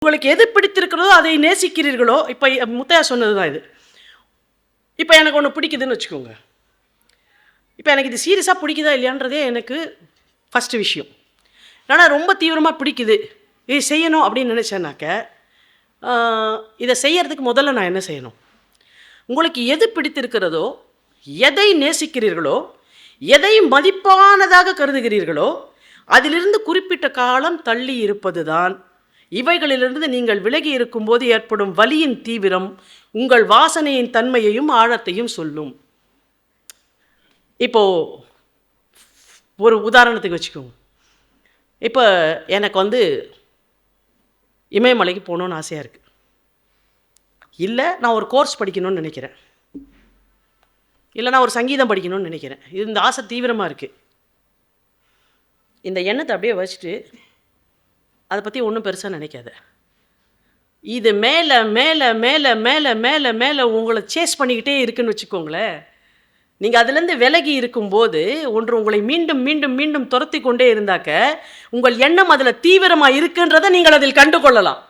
உங்களுக்கு எது பிடித்திருக்கிறதோ அதை நேசிக்கிறீர்களோ. இப்போ முத்தையா சொன்னது தான் இது. இப்போ எனக்கு ஒன்று பிடிக்குதுன்னு வச்சுக்கோங்க. இப்போ எனக்கு இது சீரியஸாக பிடிக்குதா இல்லையான்றதே எனக்கு ஃபஸ்ட்டு விஷயம். ஆனால் ரொம்ப தீவிரமாக பிடிக்குது, இது செய்யணும் அப்படின்னு நினச்சேன்னாக்க, இதை செய்யறதுக்கு முதல்ல நான் என்ன செய்யணும்? உங்களுக்கு எது பிடித்திருக்கிறதோ, எதை நேசிக்கிறீர்களோ, எதை மதிப்பானதாக கருதுகிறீர்களோ, அதிலிருந்து குறிப்பிட்ட காலம் தள்ளி இருப்பது தான். இவைகளிலிருந்து நீங்கள் விலகி இருக்கும்போது ஏற்படும் வலியின் தீவிரம் உங்கள் வாசனையின் தன்மையையும் ஆழத்தையும் சொல்லும். இப்போது ஒரு உதாரணத்துக்கு வச்சுக்கோங்க. இப்போ எனக்கு இமயமலைக்கு போகணுன்னு ஆசையாக இருக்குது. இல்லை நான் ஒரு கோர்ஸ் படிக்கணும்னு நினைக்கிறேன், இல்லை நான் ஒரு சங்கீதம் படிக்கணும்னு நினைக்கிறேன். இந்த ஆசை தீவிரமாக இருக்குது. இந்த எண்ணத்தை அப்படியே வச்சுட்டு அதை பற்றி ஒன்றும் பெருசாக நினைக்காத. இது மேலே மேலே மேலே மேலே மேலே மேலே உங்களை சேஸ் பண்ணிக்கிட்டே இருக்குன்னு வச்சுக்கோங்களேன். நீங்கள் அதுலேருந்து விலகி இருக்கும்போது ஒன்று உங்களை மீண்டும் மீண்டும் மீண்டும் துரத்தி கொண்டே இருந்தாக்க உங்கள் எண்ணம் அதில் தீவிரமாக இருக்குன்றதை நீங்கள் அதில் கண்டு கொள்ளலாம்.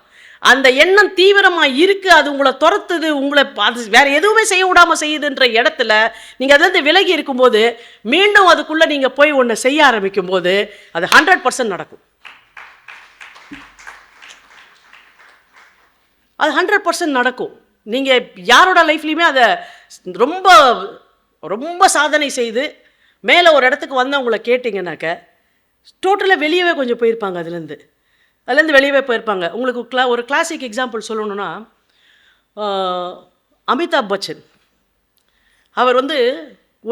அந்த எண்ணம் தீவிரமாக இருக்குது, அது உங்களை துரத்துது, உங்களை அது வேறு எதுவுமே செய்ய விடாமல் செய்யுதுன்ற இடத்துல நீங்கள் அதுலேருந்து விலகி இருக்கும்போது மீண்டும் அதுக்குள்ளே நீங்கள் போய் ஒன்று செய்ய ஆரம்பிக்கும் போது அது 100% நடக்கும். அது 100% நடக்கும். நீங்கள் யாரோட லைஃப்லையுமே அதை ரொம்ப ரொம்ப சாதனை செய்து மேலே ஒரு இடத்துக்கு வந்தவங்கள கேட்டிங்கனாக்க டோட்டலாக வெளியவே கொஞ்சம் போயிருப்பாங்க. அதுலேருந்து வெளியவே போயிருப்பாங்க. உங்களுக்கு ஒரு கிளாசிக் எக்ஸாம்பிள் சொல்லணுன்னா, அமிதாப் பச்சன் அவர்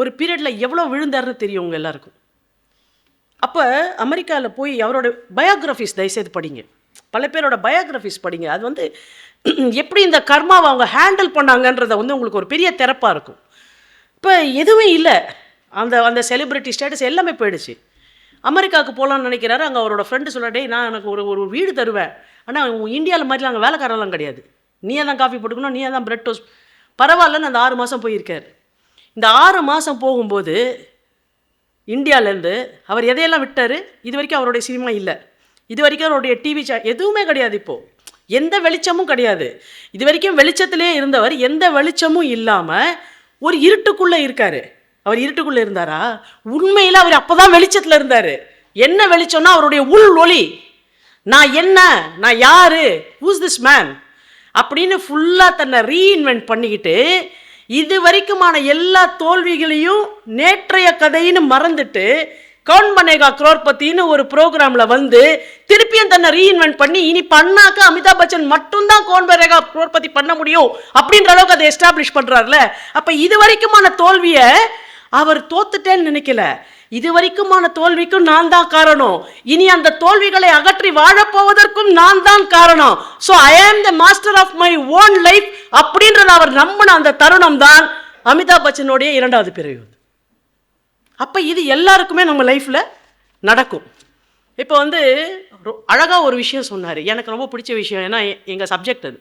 ஒரு பீரியடில் எவ்வளோ விழுந்தாருன்னு தெரியும் உங்கள் எல்லாருக்கும். அப்போ அமெரிக்காவில் போய் அவரோட பயோகிராஃபிஸ் தயவுசெய்து படிங்க. பல பேரோட பயோகிராஃபிஸ் படிங்க. அது எப்படி இந்த கர்மாவை அவங்க ஹேண்டில் பண்ணாங்கன்றதை உங்களுக்கு ஒரு பெரிய திறப்பாக இருக்கும். இப்போ எதுவுமே இல்லை, அந்த செலிப்ரிட்டி ஸ்டேட்டஸ் எல்லாமே போயிடுச்சு. அமெரிக்காவுக்கு போகலான்னு நினைக்கிறாரு. அங்கே அவரோட ஃப்ரெண்டு சொல்ல, நான் எனக்கு ஒரு வீடு தருவேன், ஆனால் இந்தியாவில் மாதிரிலாம் அங்கே வேலைக்காரெல்லாம் கிடையாது, நீயே தான் காஃபி போட்டுக்கணும், நீயே தான் பிரெட் டோஸ்ட், பரவாயில்லன்னு அந்த 6 மாதம் போயிருக்கார். இந்த 6 மாதம் போகும்போது இந்தியாவிலேருந்து அவர் எதையெல்லாம் விட்டார்? இது வரைக்கும் அவருடைய சினிமா இல்லை, இது வரைக்கும் அவருடைய டிவி எதுவுமே கிடையாது. இப்போது எந்த வெளிச்சமும் கிடையாது. இது வரைக்கும் வெளிச்சத்திலே இருந்தவர் எந்த வெளிச்சமும் இல்லாமல் ஒரு இருட்டுக்குள்ளே இருக்கார். அவர் இருட்டுக்குள்ளே இருந்தாரா? உண்மையில் அவர் அப்போ தான் வெளிச்சத்தில் இருந்தார். என்ன வெளிச்சம்னா அவருடைய உள் ஒளி. நான் என்ன, நான் யார், ஹூஸ் திஸ் மேன் அப்படின்னு ஃபுல்லாக தன்னை ரீஇன்வென்ட் பண்ணிக்கிட்டு இது வரைக்குமான எல்லா தோல்விகளையும் நேற்றைய கதைன்னு மறந்துட்டு கவுன் பனேகா குரோர்பத்தின்னு ஒரு ப்ரோக்ராமில் திருப்பியும் தன்னை ரீஇன்வென்ட் பண்ணி இனி பண்ணாக்க அமிதாப் பச்சன் மட்டும்தான் கவுன் பனேகா குரோர்பத்தி பண்ண முடியும் அப்படின்ற அளவுக்கு அதை எஸ்டாப்ளிஷ் பண்ணுறாருல. அப்போ இது வரைக்குமான தோல்வியை அவர் தோத்துட்டேன்னு நினைக்கல, இது வரைக்குமான தோல்விக்கும் நான் தான் காரணம், இனி அந்த தோல்விகளை அகற்றி வாழப்போவதற்கும் நான் தான் காரணம். So I am the master of my own life அப்படின்றத அவர் நம்பின அந்த தருணம் தான் அமிதாப் பச்சனுடைய 2வது பிறவி. அப்போ இது எல்லாருக்குமே நம்ம லைஃப்பில் நடக்கும். இப்போ அழகாக ஒரு விஷயம் சொன்னார், எனக்கு ரொம்ப பிடிச்ச விஷயம். ஏன்னா எங்கள் சப்ஜெக்ட் அது.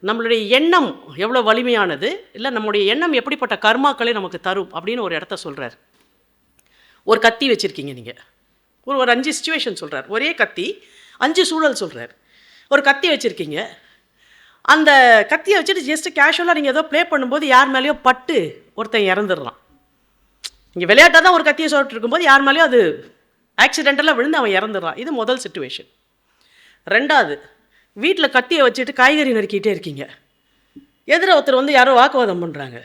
நம்மளுடைய எண்ணம் எவ்வளோ வலிமையானது, இல்லை நம்மளுடைய எண்ணம் எப்படிப்பட்ட கர்மாக்களை நமக்கு தரும் அப்படின்னு ஒரு இடத்த சொல்கிறார். ஒரு கத்தி வச்சுருக்கீங்க நீங்கள், ஒரு 5 சிச்சுவேஷன் சொல்கிறார். ஒரே கத்தி 5 சூழல் சொல்கிறார். ஒரு கத்தி வச்சுருக்கீங்க, அந்த கத்தியை வச்சுட்டு ஜஸ்ட் கேஷுவலாக நீங்கள் ஏதோ ப்ளே பண்ணும்போது யார் மேலேயோ பட்டு ஒருத்தன் இறந்துடுறான். இங்கே விளையாட்டாக தான் ஒரு கத்தியை சொல்லிட்டு இருக்கும்போது யார் மேலேயோ அது ஆக்சிடென்டலாக விழுந்து அவன் இறந்துடுறான். இது முதல் சிச்சுவேஷன். 2வது, வீட்டில் கத்தியை வச்சுட்டு காய்கறி நறுக்கிட்டே இருக்கீங்க, எதிர ஒருத்தர் யாரோ வாக்குவாதம் பண்ணுறாங்க.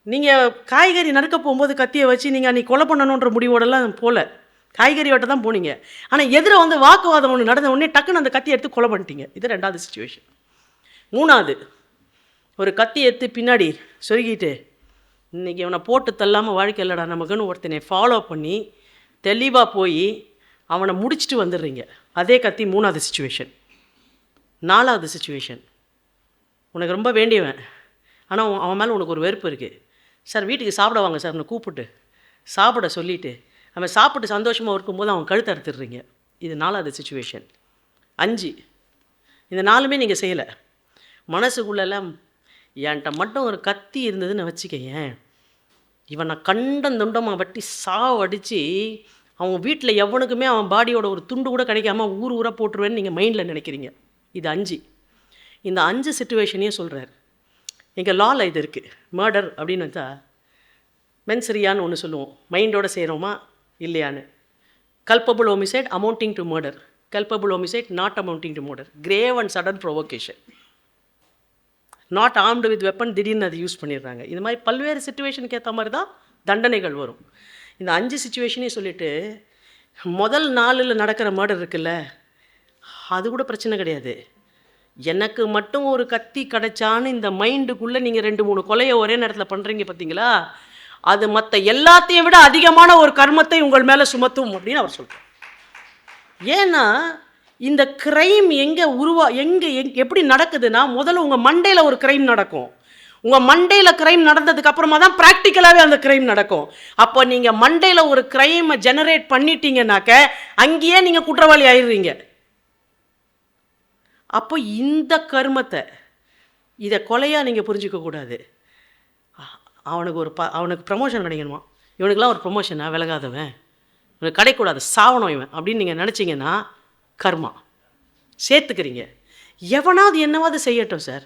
நீங்கள் காய்கறி நறுக்க போகும்போது கத்தியை வச்சு நீங்கள் அன்றைக்கி கொலை பண்ணணுன்ற முடிவோடலாம் போகல, காய்கறி வெட்ட தான் போனீங்க. ஆனால் எதிர வாக்குவாதம் ஒன்று நடந்த உடனே டக்குன்னு அந்த கத்தியை எடுத்து கொலை பண்ணிட்டீங்க. இது 2வது சிச்சுவேஷன். 3வது, ஒரு கத்தி எடுத்து பின்னாடி சொருகிட்டு இன்றைக்கி இவனை போட்டு தள்ளாமல் வாழ்க்கை இல்லைடா நமக்குன்னு ஒருத்தனை ஃபாலோ பண்ணி தெளிவாக போய் அவனை முடிச்சுட்டு வந்துடுறீங்க. அதே கத்தி 3வது சிச்சுவேஷன். 4வது சிச்சுவேஷன், உனக்கு ரொம்ப வேண்டியவன், ஆனால் அவன் மேலே உனக்கு ஒரு வெறுப்பு இருக்குது. சார் வீட்டுக்கு சாப்பிட வாங்க சார், அவனை கூப்பிட்டு சாப்பிட சொல்லிவிட்டு அவன் சாப்பிட்டு சந்தோஷமாக இருக்கும்போது அவன் கழுத்தை அறுத்துடுறீங்க. இது 4வது சிச்சுவேஷன். 5, இந்த 4மே நீங்கள் செய்யலை. மனசுக்குள்ளெல்லாம் என்கிட்ட மட்டும் ஒரு கத்தி இருந்ததுன்னு வச்சுக்கேன், இவனை கண்டம் துண்டமாக வட்டி சாவடித்து அவங்க வீட்டில் எவனுக்குமே அவன் பாடியோட ஒரு துண்டு கூட கிடைக்காம ஊர் ஊராக போட்டுருவேன்னு நீங்கள் மைண்டில் நினைக்கிறீங்க. இது 5. இந்த 5 சிச்சுவேஷனையும் சொல்கிறார். எங்கள் லாவில் இது இருக்குது. மர்டர் அப்படின்னு வந்தா மென்சரியான்னு ஒன்று சொல்லுவோம், மைண்டோட செய்கிறோமா இல்லையான்னு. Culpable homicide amounting to murder, culpable homicide not amounting to murder, grave and sudden provocation, not armed with weapon, திடீர்னு அதை யூஸ் பண்ணிடுறாங்க. இது மாதிரி பல்வேறு சிச்சுவேஷனுக்கு ஏற்ற மாதிரி தான் தண்டனைகள் வரும். இந்த 5 சிச்சுவேஷனையும் சொல்லிவிட்டு முதல் 4 நடக்கிற மர்டர் இருக்குல்ல, அது கூட பிரச்சனை கிடையாது. எனக்கு மட்டும் ஒரு கத்தி கிடைச்சான்னு இந்த மைண்டுக்குள்ளே நீங்கள் 2-3 கொலையை ஒரே நேரத்தில் பண்ணுறீங்க பார்த்தீங்களா, அது மற்ற எல்லாத்தையும் விட அதிகமான ஒரு கர்மத்தை உங்கள் மேலே சுமத்தும் அப்படின்னு அவர் சொல்கிறார். ஏன்னா இந்த கிரைம் எங்கே எப்படி நடக்குதுன்னா, முதல்ல உங்கள் மண்டையில் ஒரு கிரைம் நடக்கும். உங்கள் மண்டையில் கிரைம் நடந்ததுக்கு அப்புறமா தான் ப்ராக்டிக்கலாகவே அந்த கிரைம் நடக்கும். அப்போ நீங்கள் மண்டையில் ஒரு கிரைமை ஜெனரேட் பண்ணிட்டீங்கன்னாக்க அங்கேயே நீங்கள் குற்றவாளி ஆயிடுறீங்க. அப்போ இந்த கர்மத்தை இதை கொலையாக நீங்கள் புரிஞ்சிக்கக்கூடாது. அவனுக்கு ப்ரமோஷன் கிடைக்கணுமா, இவனுக்கெல்லாம் ஒரு ப்ரொமோஷனா, விலகாதவன், இவனுக்கு கிடைக்கூடாது, சாவணும் இவன் அப்படின்னு நீங்கள் நினச்சிங்கன்னா கர்மா சேர்த்துக்கிறீங்க. எவனாவது என்னவாது செய்யட்டும் சார்,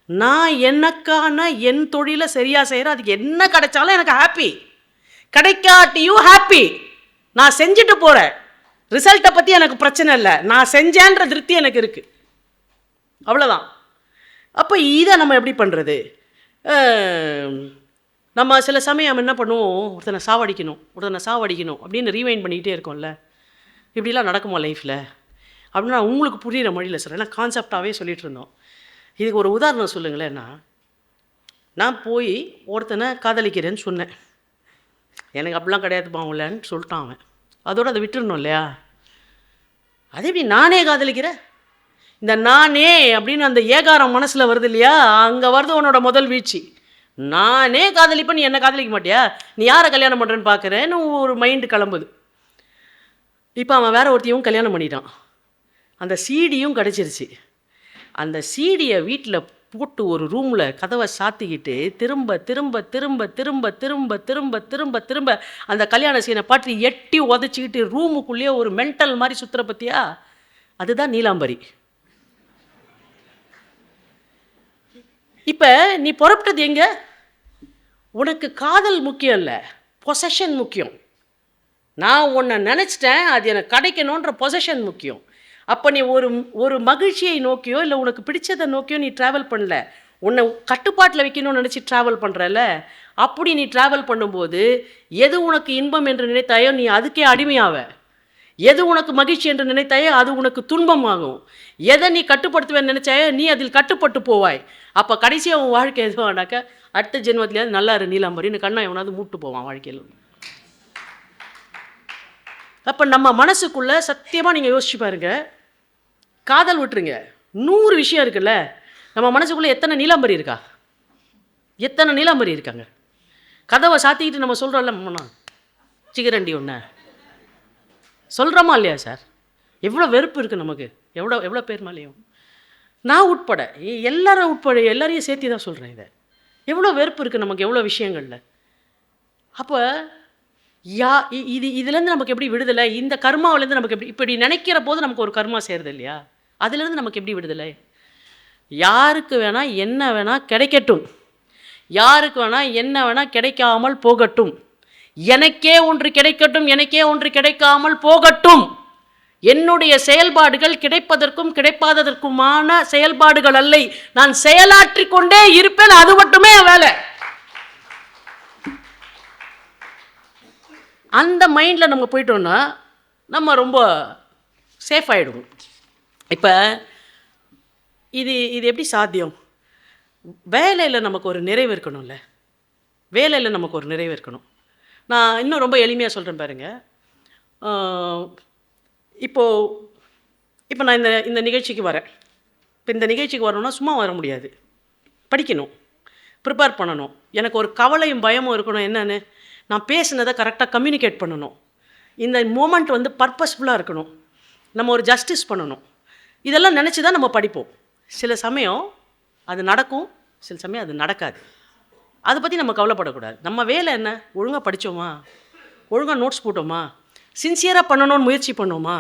நான் எனக்கான என் தொழிலை சரியாக செய்கிறேன், அதுக்கு என்ன கிடைச்சாலும் எனக்கு ஹாப்பி, கிடைக்காட்டியும் ஹாப்பி, நான் செஞ்சுட்டு போகிறேன், ரிசல்ட்டை பற்றி எனக்கு பிரச்சனை இல்லை, நான் செஞ்சேன்ற திருப்தி எனக்கு இருக்குது, அவ்வளோதான். அப்போ இதை நம்ம எப்படி பண்ணுறது? நம்ம சில சமயம் என்ன பண்ணுவோம், ஒருத்தனை சாவடிக்கணும் அப்படின்னு ரீவைண்ட் பண்ணிக்கிட்டே இருக்கோம்ல, இப்படிலாம் நடக்குமா லைஃப்பில் அப்படின்னா உங்களுக்கு புரிகிற மொழியில் சார், ஏன்னா கான்செப்டாகவே சொல்லிகிட்டு இருந்தோம். இதுக்கு ஒரு உதாரணம் சொல்லுங்களேன்னா, நான் போய் ஒருத்தனை காதலிக்கிறேன்னு சொன்னேன், எனக்கு அப்படிலாம் கிடையாது பாவலன்னு சொல்லிட்டான் அவன், அதோடு அதை விட்டுருணும் இல்லையா? அதே எப்படி நானே காதலிக்கிறேன், இந்த நானே அப்படின்னு அந்த ஏகாரம் மனசில் வருது இல்லையா, அங்கே வருது உன்னோட முதல் வீழ்ச்சி. நானே காதலிப்பேன், நீ என்ன காதலிக்க மாட்டியா, நீ யாரை கல்யாணம் பண்ணுறேன்னு பார்க்குறேன்னு ஒரு மைண்டு கிளம்புது. இப்போ அவன் வேற ஒருத்தையும் கல்யாணம் பண்ணிட்டான், அந்த சீடியும் கிடச்சிருச்சு. அந்த சீடியை வீட்டில் போட்டு ஒரு ரூமில் கதவை சாத்திக்கிட்டு திரும்ப திரும்ப திரும்ப திரும்ப திரும்ப திரும்ப திரும்ப திரும்ப அந்த கல்யாண சீனை பாட்டி எட்டி உதச்சிக்கிட்டு ரூமுக்குள்ளேயே ஒரு மென்டல் மாதிரி சுற்றுற பற்றியா, அதுதான் நீலாம்பரி. இப்போ நீ புறப்பட்டது எங்கே? உனக்கு காதல் முக்கியம் இல்லை, பொசஷன் முக்கியம். நான் உன்னை நினச்சிட்டேன், அது எனக்கு கிடைக்கணுன்ற பொசஷன் முக்கியம். அப்போ நீ ஒரு மகிழ்ச்சியை நோக்கியோ இல்லை உனக்கு பிடிச்சதை நோக்கியோ நீ ட்ராவல் பண்ணல, உன்னை கட்டுப்பாட்டில் வைக்கணும்னு நினச்சி ட்ராவல் பண்ணுறல. அப்படி நீ ட்ராவல் பண்ணும்போது எது உனக்கு இன்பம் என்று நினைத்தாயோ நீ அதுக்கே அடிமையாவ, எது உனக்கு மகிழ்ச்சி என்று நினைத்தாயோ அது உனக்கு துன்பமாகும், எதை நீ கட்டுப்படுத்துவேன்னு நினைச்சாயோ நீ அதில் கட்டுப்பட்டு போவாய். அப்போ கடைசியாக உன் வாழ்க்கை எதுவானாக்க அடுத்த ஜென்மத்திலேயாவது நல்லா இரு நீலாம்பரின்னு கண்ணா எவனாவது மூட்டு போவான் வாழ்க்கையில். அப்போ நம்ம மனசுக்குள்ளே சத்தியமாக நீங்கள் யோசிச்சு பாருங்க, காதல் விட்டுருங்க, 100 விஷயம் இருக்குல்ல, நம்ம மனசுக்குள்ளே எத்தனை நீலாம்பரி இருக்கா, எத்தனை நீலாம்பரி இருக்காங்க. கதவை சாத்திக்கிட்டு நம்ம சொல்கிறோம்ல, சிகரண்டி ஒன்று சொல்கிறோமா இல்லையா சார்? எவ்வளோ வெறுப்பு இருக்குது நமக்கு, எவ்வளோ பேர் மேலேயும், நான் உட்பட எல்லாரையும் சேர்த்து தான் சொல்கிறேன். இதை எவ்வளோ வெறுப்பு இருக்குது நமக்கு, எவ்வளோ விஷயங்களில். அப்போ இதுலேருந்து நமக்கு எப்படி விடுதலை? இந்த கர்மாவிலேருந்து நமக்கு எப்படி, இப்படி நினைக்கிற போது நமக்கு ஒரு கர்மா சேருது இல்லையா, அதுலேருந்து நமக்கு எப்படி விடுதலை? யாருக்கு வேணால் என்ன வேணால் கிடைக்கட்டும், யாருக்கு வேணால் என்ன வேணால் கிடைக்காமல் போகட்டும், எனக்கே ஒன்று கிடைக்கட்டும், எனக்கே ஒன்று கிடைக்காமல் போகட்டும். என்னுடைய செயல்பாடுகள் கிடைப்பதற்கும் கிடைப்பாததற்குமான செயல்பாடுகள் அல்ல, நான் செயலாற்றி கொண்டே இருப்பேன், அது மட்டுமே வேலை. அந்த மைண்டில் நம்ம போயிட்டோம்னா நம்ம ரொம்ப சேஃப் ஆகிடுவோம். இப்போ இது எப்படி சாத்தியம்? வேலையில் நமக்கு ஒரு நிறைவு இருக்கணும்ல, வேலையில் நமக்கு ஒரு நிறைவு இருக்கணும். நான் இன்னும் ரொம்ப எளிமையாக சொல்கிறேன் பாருங்கள். இப்போ நான் இந்த நிகழ்ச்சிக்கு வரேன். இப்போ இந்த நிகழ்ச்சிக்கு வரணும்னா சும்மா வர முடியாது, படிக்கணும், ப்ரிப்பேர் பண்ணணும், எனக்கு ஒரு கவலையும் பயமும் இருக்கணும். என்னென்னு, நான் பேசுனதை கரெக்டாக கம்யூனிகேட் பண்ணணும், இந்த மூமெண்ட் வந்து பர்பஸ்ஃபுல்லாக இருக்கணும், நம்ம ஒரு ஜஸ்டிஸ் பண்ணணும். இதெல்லாம் நினச்சி தான் நம்ம படிப்போம். சில சமயம் அது நடக்கும், சில சமயம் அது நடக்காது. அதை பற்றி நம்ம கவலைப்படக்கூடாது. நம்ம வேலை என்ன, ஒழுங்காக படித்தோமா, ஒழுங்காக நோட்ஸ் போட்டோமா, சின்சியராக பண்ணணும்னு முயற்சி பண்ணோமா,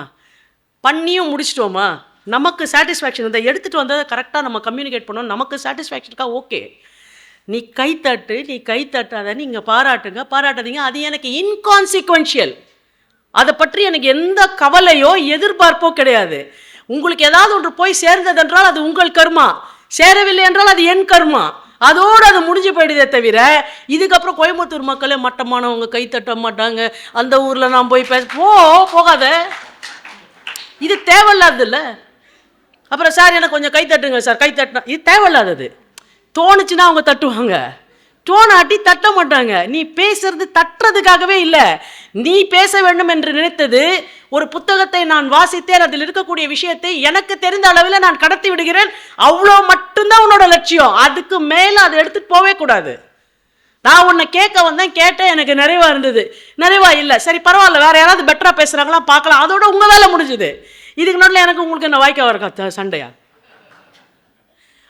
பண்ணியும் முடிச்சிட்டோமா, நமக்கு சாட்டிஸ்ஃபேக்ஷன் இதை எடுத்துகிட்டு வந்ததை கரெக்டாக நம்ம கம்யூனிகேட் பண்ணோம், நமக்கு சாட்டிஸ்ஃபேக்ஷனுக்காக ஓகே. நீ கைத்தட்டு, நீ கைத்தட்டாத, நீங்கள் பாராட்டுங்க, பாராட்டாதீங்க, அது எனக்கு இன்கான்சிக்வென்ஷியல். அதை பற்றி எனக்கு எந்த கவலையோ எதிர்பார்ப்போ கிடையாது. உங்களுக்கு ஏதாவது ஒன்று போய் சேர்ந்ததென்றால் அது உங்கள் கர்மா, சேரவில்லை என்றால் அது என் கர்மா, அதோடு அது முடிஞ்சு போயிடுதே தவிர இதுக்கப்புறம் கோயம்புத்தூர் மக்களே மட்டமானவங்க கை தட்ட மாட்டாங்க, அந்த ஊரில் நான் போய் போகாத, இது தேவையில்லாதது இல்லை. அப்புறம் சார் எனக்கு கொஞ்சம் கை தட்டுங்க சார், கை தட்டினா இது தேவையில்லாதது. தோணுச்சுன்னா அவங்க தட்டுவாங்க, தோணாட்டி தட்ட மாட்டாங்க. நீ பேசுறது தட்டுறதுக்காகவே இல்லை, நீ பேச வேண்டும் என்று நினைத்தது. ஒரு புத்தகத்தை நான் வாசித்தேன், அதில் இருக்கக்கூடிய விஷயத்தை எனக்கு தெரிந்த அளவில் நான் கடத்தி விடுகிறேன், அவ்வளோ மட்டும்தான் உன்னோட லட்சியம். அதுக்கு மேலே அதை எடுத்துகிட்டு போவே கூடாது. நான் உன்னை கேட்க வந்தேன், கேட்டேன், எனக்கு நிறைவா இருந்தது, நிறைவா இல்லை, சரி பரவாயில்ல, வேற யாராவது பெட்டராக பேசுகிறாங்களா பார்க்கலாம், அதோட உங்கள் வேலை முடிஞ்சுது. இதுக்கு நடுவில் எனக்கு உங்களுக்கு என்ன வாய்க்கா இருக்கா சண்டையா?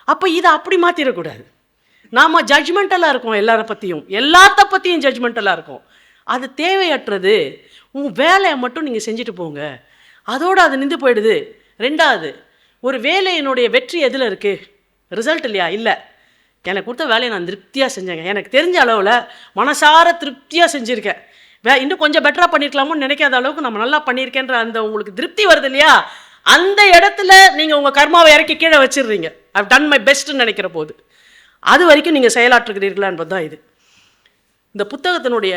அப்போ இதை அப்படி மாற்றிடக்கூடாது. நாம் ஜட்ஜ்மெண்டலாக இருக்கோம், எல்லாரை பற்றியும், எல்லாத்த பற்றியும் ஜட்ஜ்மெண்டலாக இருக்கும். அது தேவையற்றது. உங்கள் வேலையை மட்டும் நீங்கள் செஞ்சுட்டு போங்க, அதோடு அது நின்று போயிடுது. ரெண்டாவது, ஒரு வேலையினுடைய வெற்றி எதில் இருக்குது? ரிசல்ட் இல்லையா? இல்லை, எனக்கு கொடுத்த வேலையை நான் திருப்தியாக செஞ்சேங்க, எனக்கு தெரிஞ்ச அளவில் மனசார திருப்தியாக செஞ்சுருக்கேன், இன்னும் கொஞ்சம் பெட்டராக பண்ணியிருக்கலாமோன்னு நினைக்காத அளவுக்கு நம்ம நல்லா பண்ணியிருக்கேன்ற அந்த உங்களுக்கு திருப்தி வருது இல்லையா? அந்த இடத்துல நீங்கள் உங்கள் கர்மாவை இறக்கி கீழே வச்சிடுறீங்க. ஐவ் டன் மை பெஸ்ட்டுன்னு நினைக்கிற போது அது வரைக்கும் நீங்கள் செயலாற்றுகிறீர்களா என்பது தான் இது. இந்த புத்தகத்தினுடைய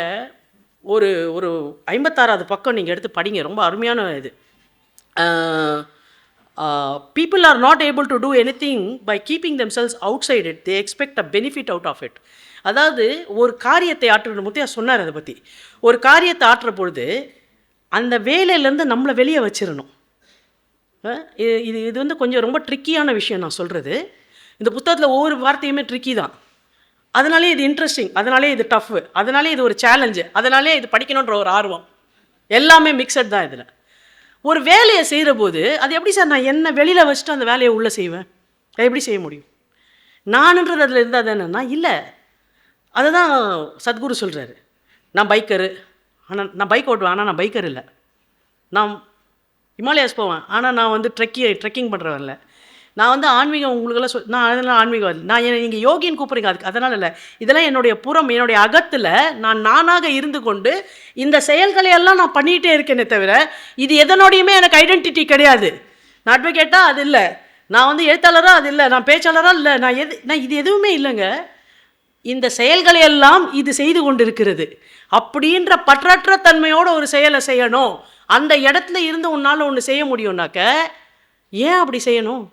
ஒரு ஒரு 56வது பக்கம் நீங்கள் எடுத்து படிங்க, ரொம்ப அருமையான இது. People are not able to do anything by keeping themselves outside it, they expect a benefit out of it. அதாவது ஒரு காரியத்தை ஆற்றுற முத்தையா சொன்னார், அதை பற்றி. ஒரு காரியத்தை ஆற்றுற பொழுது அந்த வேலையிலேருந்து நம்மளை வெளியே வச்சிடணும். இது இது வந்து கொஞ்சம் ரொம்ப ட்ரிக்கியான விஷயம் நான் சொல்கிறது. இந்த புத்தகத்தில் ஒவ்வொரு வார்த்தையுமே ட்ரிக்கி தான், அதனாலே இது இன்ட்ரெஸ்டிங், அதனாலே இது டஃப்பு, அதனாலே இது ஒரு சேலஞ்சு, அதனாலே இது படிக்கணுன்ற ஒரு ஆர்வம், எல்லாமே மிக்சட் தான் இதில். ஒரு வேலையை செய்கிற போது அது எப்படி சார் நான் என்ன வெளியில் வச்சுட்டு அந்த வேலையை உள்ளே செய்வேன், எப்படி செய்ய முடியும்? நானுன்றது அதில் இருந்தால் தானேன்னா இல்லை. அதுதான் சத்குரு சொல்கிறாரு, நான் பைக்கரு, ஆனால் நான் பைக் ஓட்டுவேன், ஆனால் நான் பைக்கர் இல்லை. நான் ஹிமாலயாஸ் போவேன், ஆனால் நான் வந்து ட்ரெக்கிங் பண்ணுறவன் இல்லை. நான் வந்து ஆன்மீகம் உங்களுக்கெல்லாம் நான் அதெல்லாம் ஆன்மீகம் இல்லை, நான் நீங்கள் யோகின்னு கூப்பிட்றீங்க, அதுக்கு அதனால் இல்லை. இதெல்லாம் என்னுடைய புறம், என்னுடைய அகத்தில் நான் நானாக இருந்து கொண்டு இந்த செயல்களை எல்லாம் நான் பண்ணிகிட்டே இருக்கேனே தவிர இது எதனோடையுமே எனக்கு ஐடென்டிட்டி கிடையாது. நான் அட்வொகேட்டாக அது இல்லை, நான் வந்து எழுத்தாளராக அது இல்லை, நான் பேச்சாளராக இல்லை, நான் இது எதுவுமே இல்லைங்க. இந்த செயல்களை எல்லாம் இது செய்து கொண்டிருக்கிறது அப்படின்ற பற்றற்ற தன்மையோடு ஒரு செயலை செய்யணும். அந்த இடத்துல இருந்து உன்னால் ஒன்று செய்ய முடியும்னாக்க ஏன் அப்படி செய்யணும்?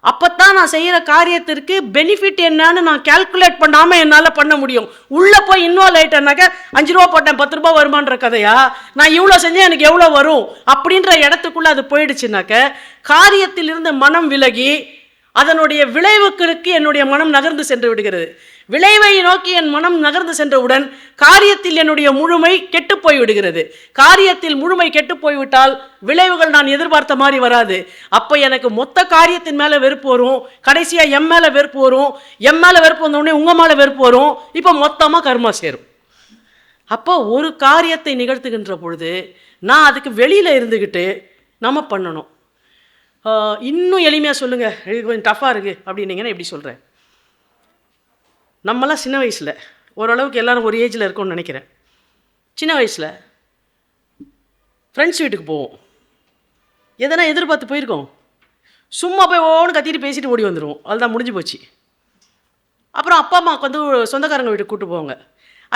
அப்போத்தான் நான் செய்கிற காரியத்திற்கு பெனிஃபிட் என்னன்னு நான் கால்குலேட் பண்ணாமல் என்னால் பண்ண முடியும். உள்ளே போய் இன்வால்வ் ஆகிட்டேன்னாக்க 5 ரூபா போட்டேன் 10 ரூபா வருமான்ற கதையா, நான் இவ்வளோ செஞ்சேன் எனக்கு எவ்வளோ வரும் அப்படின்ற இடத்துக்குள்ளே அது போயிடுச்சுனாக்க காரியத்திலிருந்து மனம் விலகி அதனுடைய விளைவுகளுக்கு என்னுடைய மனம் நகர்ந்து சென்று விடுகிறது. விளைவை நோக்கி என் மனம் நகர்ந்து சென்றவுடன் காரியத்தில் என்னுடைய முழுமை கெட்டு போய் விடுகிறது. காரியத்தில் முழுமை கெட்டு போய்விட்டால் விளைவுகள் நான் எதிர்பார்த்த மாதிரி வராது. அப்போ எனக்கு மொத்த காரியத்தின் மேலே வெறுப்பு வரும், கடைசியாக எம் மேலே வெறுப்பு வரும், எம் மேலே வெறுப்பு வந்தோடனே உங்கள் மேலே வெறுப்பு வரும், இப்போ மொத்தமாக கர்மா சேரும். அப்போ ஒரு காரியத்தை நிகழ்த்துகின்ற பொழுது நான் அதுக்கு வெளியில் இருந்துக்கிட்டு நம்ம பண்ணணும். இன்னும் எளிமையாக சொல்லுங்கள், இது கொஞ்சம் டஃப்பாக இருக்குது அப்படின்னீங்கன்னா எப்படி சொல்கிறேன்? நம்மளாம் சின்ன வயசில் ஓரளவுக்கு எல்லோரும் ஒரு ஏஜில் இருக்கோம்னு நினைக்கிறேன். சின்ன வயசில் ஃப்ரெண்ட்ஸ் வீட்டுக்கு போவோம், எதனா எதிர்பார்த்து போயிருக்கோம், சும்மா போய் ஓன்னு கத்திட்டு பேசிட்டு ஓடி வந்துடுவோம், அதுதான் முடிஞ்சு போச்சு. அப்புறம் அப்பா அம்மாவுக்கு வந்து சொந்தக்காரங்க வீட்டுக்கு கூப்பிட்டு போவாங்க.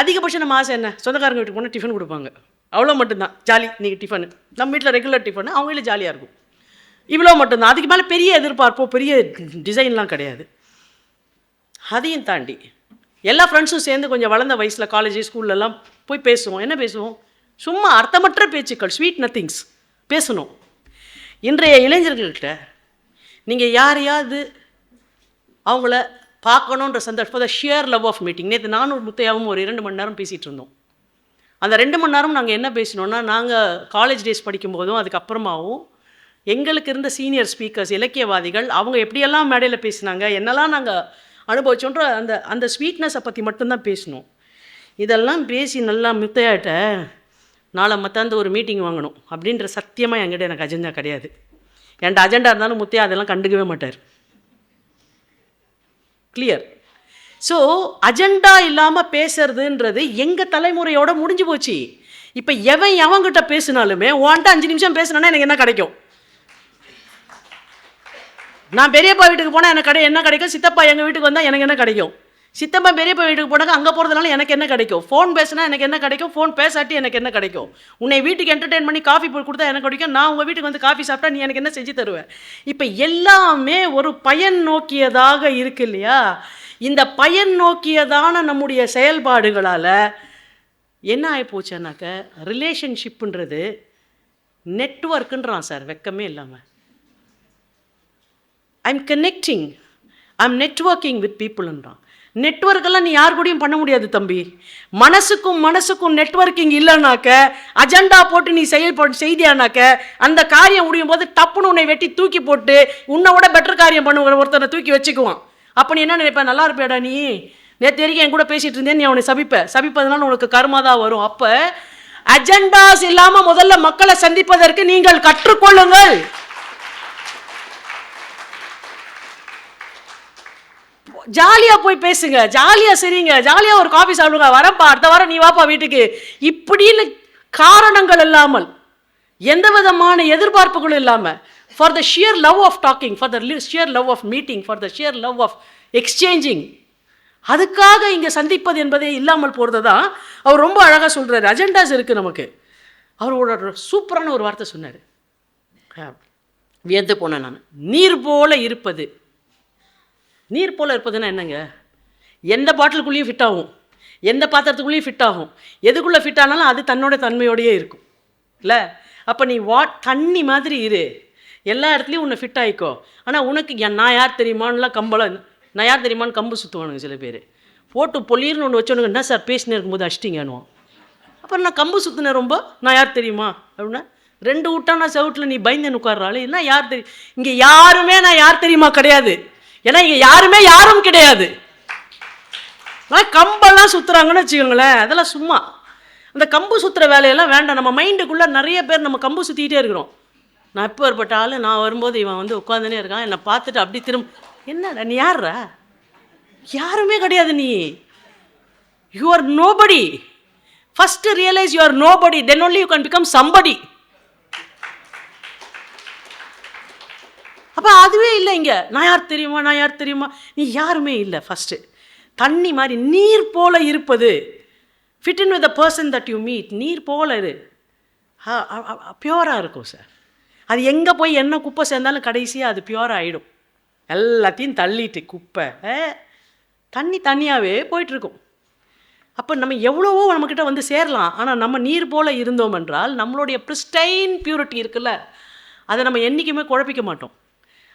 அதிகபட்சம் நம்ம ஆசை என்ன, சொந்தக்காரங்க வீட்டுக்கு போனால் டிஃபன் கொடுப்பாங்க, அவ்வளோ மட்டும்தான் ஜாலி. நீங்கள் டிஃபனு நம்ம வீட்டில் ரெகுலர் டிஃபனு, அவங்க வீட்டில் ஜாலியாக இருக்கும், இவ்வளோ மட்டும்தான். அதுக்கு மேலே பெரிய எதிர்பார்ப்போ பெரிய டிசைன்லாம் கிடையாது. அதையும் தாண்டி எல்லா ஃப்ரெண்ட்ஸும் சேர்ந்து கொஞ்சம் வளர்ந்த வயசில் காலேஜ் ஸ்கூல்லலாம் போய் பேசுவோம். என்ன பேசுவோம்? சும்மா அர்த்தமற்ற பேச்சுக்கள், ஸ்வீட் நத்திங்ஸ் பேசணும். இன்றைய இளைஞர்கள்கிட்ட நீங்கள் யாரையாவது அவங்கள பார்க்கணுன்ற சந்தோஷம், for the sheer love of meeting. நேற்று நானும் முத்தையாவும் ஒரு 2 மணி நேரம் பேசிகிட்டு இருந்தோம். அந்த 2 மணி நேரம் நாங்கள் என்ன பேசினோன்னா, நாங்கள் காலேஜ் டேஸ் படிக்கும்போதும் அதுக்கப்புறமாவும் எங்களுக்கு இருந்த சீனியர் ஸ்பீக்கர்ஸ், இலக்கியவாதிகள், அவங்க எப்படியெல்லாம் மேடையில் பேசினாங்க, என்னெல்லாம் நாங்கள் அனுபவிச்சோன்ற அந்த ஸ்வீட்னஸை பற்றி மட்டும்தான் பேசணும். இதெல்லாம் பேசி நல்லா முத்தையாட்ட நாளை மத்தாந்து ஒரு மீட்டிங் வாங்கணும் அப்படின்ற சத்தியமாக என்கிட்ட எனக்கு அஜெண்டா கிடையாது. என்கிட்ட அஜெண்டா இருந்தாலும் முத்தையா அதெல்லாம் கண்டுக்கவே மாட்டார். கிளியர். ஸோ அஜெண்டா இல்லாமல் பேசுறதுன்றது எங்கள் தலைமுறையோட முடிஞ்சு போச்சு. இப்போ எவன்கிட்ட பேசினாலுமே உன்ட்ட 5 நிமிஷம் பேசினா எனக்கு என்ன கிடைக்கும்? நான் பெரியப்பா வீட்டுக்கு போனால் எனக்கு என்ன கிடைக்கும்? சித்தப்பா எங்கள் வீட்டுக்கு வந்தால் எனக்கு என்ன கிடைக்கும்? சித்தப்பா பெரியப்பா வீட்டுக்கு போனாக்க அங்கே போகிறதுனால எனக்கு என்ன கிடைக்கும்? ஃபோன் பேசினா எனக்கு என்ன கிடைக்கும்? ஃபோன் பேசாட்டி எனக்கு என்ன கிடைக்கும்? உன்னை வீட்டுக்கு என்டர்டெயின் பண்ணி காஃபி போட்டு கொடுத்தா எனக்கு கிடைக்கும். நான் உங்கள் வீட்டுக்கு வந்து காஃபி சாப்பிட்டா நீ எனக்கு என்ன செஞ்சு தருவேன்? இப்போ எல்லாமே ஒரு பயன் நோக்கியதாக இருக்கு இல்லையா? இந்த பயன் நோக்கியதான நம்முடைய செயல்பாடுகளால் என்ன ஆகிப்போச்சுன்னாக்க ரிலேஷன்ஷிப்புன்றது நெட்வொர்க்குன்றான் சார், வெக்கமே இல்லாமல். I'm connecting, I'm networking with பீப்புள்ன்றான். நெட்வொர்க்கெல்லாம் நீ யார் கூடயும் பண்ண முடியாது தம்பி. மனசுக்கும் நெட்வொர்க்கிங் இல்லைனாக்க, அஜெண்டா போட்டு நீ செய்தியானாக்க, அந்த காரியம் முடியும் போது டப்புன்னு உன்னை வெட்டி தூக்கி போட்டு உன்னை விட பெட்டர் காரியம் பண்ணுவாங்க ஒருத்தனை தூக்கி வச்சுக்குவான். அப்போ நீ என்ன நினைப்ப? நல்லா இருப்பேடா நீ, நேற்று வரைக்கும் என் கூட பேசிட்டு இருந்தேன், நீ அவனை சபிப்பதனால உனக்கு கர்மா தான் வரும். அப்போ அஜெண்டாஸ் இல்லாமல் முதல்ல மக்களை சந்திப்பதற்கு நீங்கள் கற்றுக்கொள்ளுங்கள். ஜாலியாக போய் பேசுங்க, ஜாலியாக சரிங்க, ஜாலியாக ஒரு காஃபி சாப்பிடுங்க, வரப்பா அடுத்த வாரம் நீ வாப்பா வீட்டுக்கு, இப்படின்னு காரணங்கள் இல்லாமல், எந்த விதமான எதிர்பார்ப்புகளும் இல்லாமல், for the sheer love of talking, for the sheer love of meeting, for the sheer love of exchanging, அதுக்காக இங்கே சந்திப்பது என்பதே இல்லாமல் போகிறது தான். அவர் ரொம்ப அழகாக சொல்கிறார். அஜெண்டாஸ் இருக்குது நமக்கு. அவரோட சூப்பரான ஒரு வார்த்தை சொன்னார், வியந்து போனேன் நான். நீர் போல இருப்பது. நீர் போல் இருப்பதுன்னா என்னங்க? எந்த பாட்டிலுக்குள்ளேயும் ஃபிட் ஆகும், எந்த பாத்திரத்துக்குள்ளேயும் ஃபிட் ஆகும், எதுக்குள்ளே ஃபிட் ஆனாலும் அது தன்னோட தன்மையோடையே இருக்கும் இல்லை? அப்போ நீ தண்ணி மாதிரி இரு, எல்லா இடத்துலையும் உன்னை ஃபிட் ஆகிக்கோ. ஆனால் உனக்கு நான் யார் தெரியுமான்லாம் நான் யார் தெரியுமான்னு கம்பு சுற்றுவானுங்க சில பேர். போட்டு பொலிர்னு ஒன்று வச்சோனுங்க, என்ன சார் பேசினே இருக்கும்போது அஷ்டிங்கன்னுவான். அப்புறம் நான் கம்பு சுற்றுனேன் ரொம்ப, நான் யார் தெரியுமா அப்படின்னா, 2 விட்டானா செவுட்டில் நீ பயந்து உட்கார்றாள், என்ன யார் தெரியும்? இங்கே யாருமே நான் யார் தெரியுமா கிடையாது. ஏன்னா இங்கே யாருமே யாரும் கிடையாது. கம்பெல்லாம் சுற்றுறாங்கன்னு வச்சுக்கோங்களேன், அதெல்லாம் சும்மா. அந்த கம்பு சுற்றுற வேலையெல்லாம் வேண்டாம். நம்ம மைண்டுக்குள்ளே நிறைய பேர் நம்ம கம்பு சுற்றிக்கிட்டே இருக்கிறோம். நான் எப்போ ஏற்பட்ட ஆள், நான் வரும்போது இவன் வந்து உட்காந்துனே இருக்கான், என்னை பார்த்துட்டு அப்படி திரும்ப, என்னடா நீ யார்ரா? யாருமே கிடையாது நீ. You are nobody. First realise you are nobody, then only you can become somebody. அப்போ அதுவே இல்லை இங்கே. நான் யார் தெரியுமா, நீ யாருமே இல்லை. ஃபஸ்ட்டு தண்ணி மாதிரி நீர் போல இருப்பது. Fit in with the person that you meet. நீர் போல இரு, பியூராக இருக்கும் சார். அது எங்கே போய் என்ன குப்பை சேர்ந்தாலும் கடைசியாக அது பியூராக ஆகிடும். எல்லாத்தையும் தள்ளிட்டு குப்பை தண்ணியாகவே போயிட்டுருக்கும். அப்போ நம்ம எவ்வளவோ நம்மக்கிட்ட வந்து சேரலாம். ஆனால் நம்ம நீர் போல் இருந்தோம் என்றால் நம்மளுடைய பிரிஸ்டைன் பியூரிட்டி இருக்குல்ல, அதை நம்ம என்றைக்குமே குழப்பிக்க மாட்டோம்.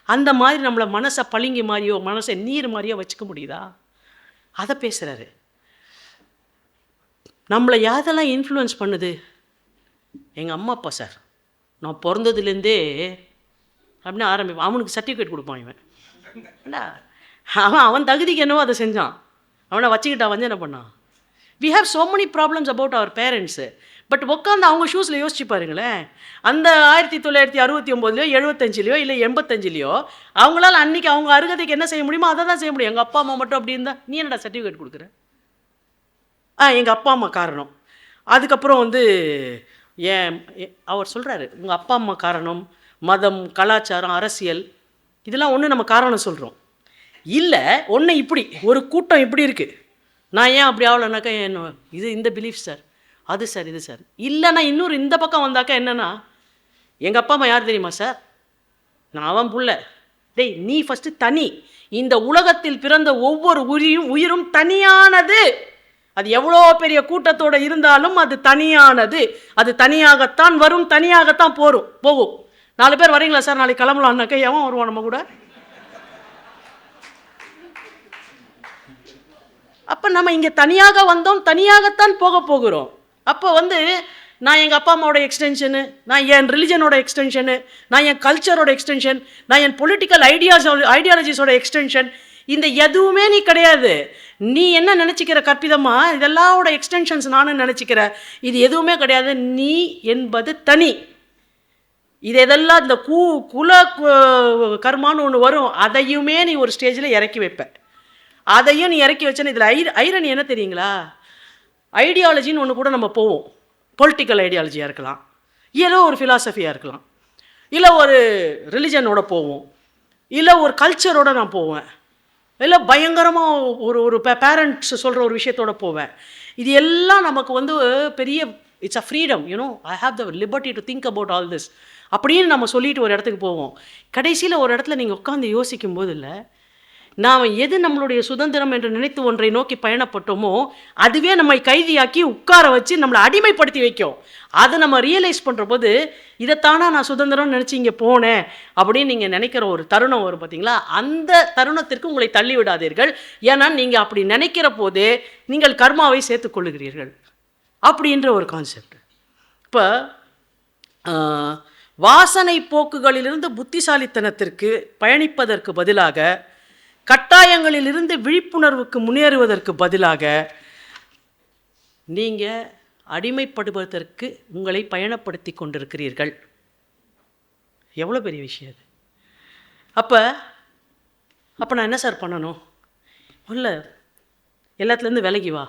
அந்த மாதிரி நம்மளை மனசை பளிங்கு மாதிரியோ மனசை நீர் மாதிரியோ வச்சுக்க முடியுதா? அதை பேசுகிறாரு. நம்மளை யாரெல்லாம் இன்ஃப்ளூயன்ஸ் பண்ணுது? எங்கள் அம்மா அப்பா சார். நான் பிறந்ததுலேருந்தே அப்படின்னு ஆரம்பிப்பேன். அவனுக்கு சர்டிஃபிகேட் கொடுப்பான் இவன். அவன் தகுதிக்கு என்னவோ அதை செஞ்சான். அவனை வச்சுக்கிட்டா வந்து என்ன பண்ணான்? We have so many problems about our parents. But உட்காந்து அவங்க ஷூஸில் யோசிச்சு பாருங்களேன். அந்த 1969 75 இல்லை 85 அவங்களால அன்றைக்கி அவங்க அருகதைக்கு என்ன செய்ய முடியுமோ அதை தான் செய்ய முடியும். எங்கள் அப்பா அம்மா மட்டும் அப்படி இருந்தால் நீ என்னடா சர்டிஃபிகேட் கொடுக்குற? எங்கள் அப்பா அம்மா காரணம். அதுக்கப்புறம் வந்து அவர் சொல்கிறாரு, உங்கள் அப்பா அம்மா காரணம், மதம், கலாச்சாரம், அரசியல், இதெல்லாம் ஒன்று நம்ம காரணம் சொல்கிறோம். இல்லை ஒன்று இப்படி ஒரு கூட்டம் இப்படி இருக்குது, நான் ஏன் அப்படி ஆகலைனாக்கா இந்த பிலீஃப் சார், அது சார், இது சார். இல்லைன்னா இன்னொரு இந்த பக்கம் வந்தாக்கா என்னென்னா, எங்கள் அப்பா அம்மா யார் தெரியுமா சார்? நான் அவன் புள்ள. டேய் நீ ஃபஸ்ட்டு தனி. இந்த உலகத்தில் பிறந்த ஒவ்வொரு உயிரும் தனியானது. அது எவ்வளோ பெரிய கூட்டத்தோடு இருந்தாலும் அது தனியானது. அது தனியாகத்தான் வரும், தனியாகத்தான் போகும். 4 பேர் வரீங்களா சார், நாளைக்கு கிளம்பலான்னாக்கா எவன் வருவான் நம்ம கூட? அப்போ நம்ம இங்கே தனியாக வந்தோம், தனியாகத்தான் போகிறோம். அப்போ வந்து நான் எங்கள் அப்பா அம்மாவோட எக்ஸ்டென்ஷனு, நான் என் ரிலிஜனோட எக்ஸ்டென்ஷனு, நான் என் கல்ச்சரோட எக்ஸ்டென்ஷன், நான் என் பொலிட்டிக்கல் ஐடியாலஜிஸோட எக்ஸ்டென்ஷன், இந்த எதுவுமே நீ கிடையாது. நீ என்ன நினச்சிக்கிற கற்பிதமா, இதெல்லாவோட எக்ஸ்டென்ஷன்ஸ் நானும் நினச்சிக்கிற, இது எதுவுமே கிடையாது. நீ என்பது தனி. இது எதெல்லாம் இந்த குல கர்மான்னு ஒன்று வரும், அதையுமே நீ ஒரு ஸ்டேஜில் இறக்கி வைப்ப. அதையும் நீ இறக்கி வச்சேன்னு இதில் ஐரணி என்ன தெரியுங்களா? ஐடியாலஜின்னு ஒன்று கூட நம்ம போவோம். பொலிட்டிக்கல் ஐடியாலஜியாக இருக்கலாம், ஏதோ ஒரு ஃபிலாசபியாக இருக்கலாம், இல்லை ஒரு ரிலிஜனோட போவோம், இல்லை ஒரு கல்ச்சரோட நான் போவேன், இல்லை பயங்கரமாக ஒரு பேரண்ட்ஸ் சொல்கிற ஒரு விஷயத்தோட போவேன். இது எல்லாம் நமக்கு வந்து பெரிய it's a freedom, you know, I have the liberty to think about all this அப்படின்னு நம்ம சொல்லிட்டு ஒரு இடத்துக்கு போவோம். கடைசியில் ஒரு இடத்துல நீங்கள் உட்காந்து யோசிக்கும் போது இல்லை, நாம் எது நம்மளுடைய சுதந்திரம் என்று நினைத்து ஒன்றை நோக்கி பயணப்பட்டோமோ அதுவே நம்மை கைதியாக்கி உட்கார வச்சு நம்மளை அடிமைப்படுத்தி வைக்கும். அதை நம்ம ரியலைஸ் பண்ணுற போது, இதைத்தானா நான் சுதந்திரம்னு நினச்சி இங்கே போனேன் அப்படின்னு நீங்கள் நினைக்கிற ஒரு தருணம் வரும் பார்த்தீங்களா? அந்த தருணத்திற்கு உங்களை தள்ளி விடாதீர்கள். ஏன்னா நீங்கள் அப்படி நினைக்கிற போதே நீங்கள் கர்மாவை சேர்த்துக்கொள்ளுகிறீர்கள் அப்படின்ற ஒரு கான்செப்ட். இப்போ வாசனை போக்குகளிலிருந்து புத்திசாலித்தனத்திற்கு பயணிப்பதற்கு பதிலாக, கட்டாயங்களிலிருந்து விழிப்புணர்வுக்கு முன்னேறுவதற்கு பதிலாக நீங்கள் அடிமைப்படுவதற்கு உங்களை பயணப்படுத்தி கொண்டிருக்கிறீர்கள். எவ்வளோ பெரிய விஷயம் அது. அப்போ நான் என்ன சார் பண்ணணும்? இல்லை, எல்லாத்துலேருந்து விலகி வா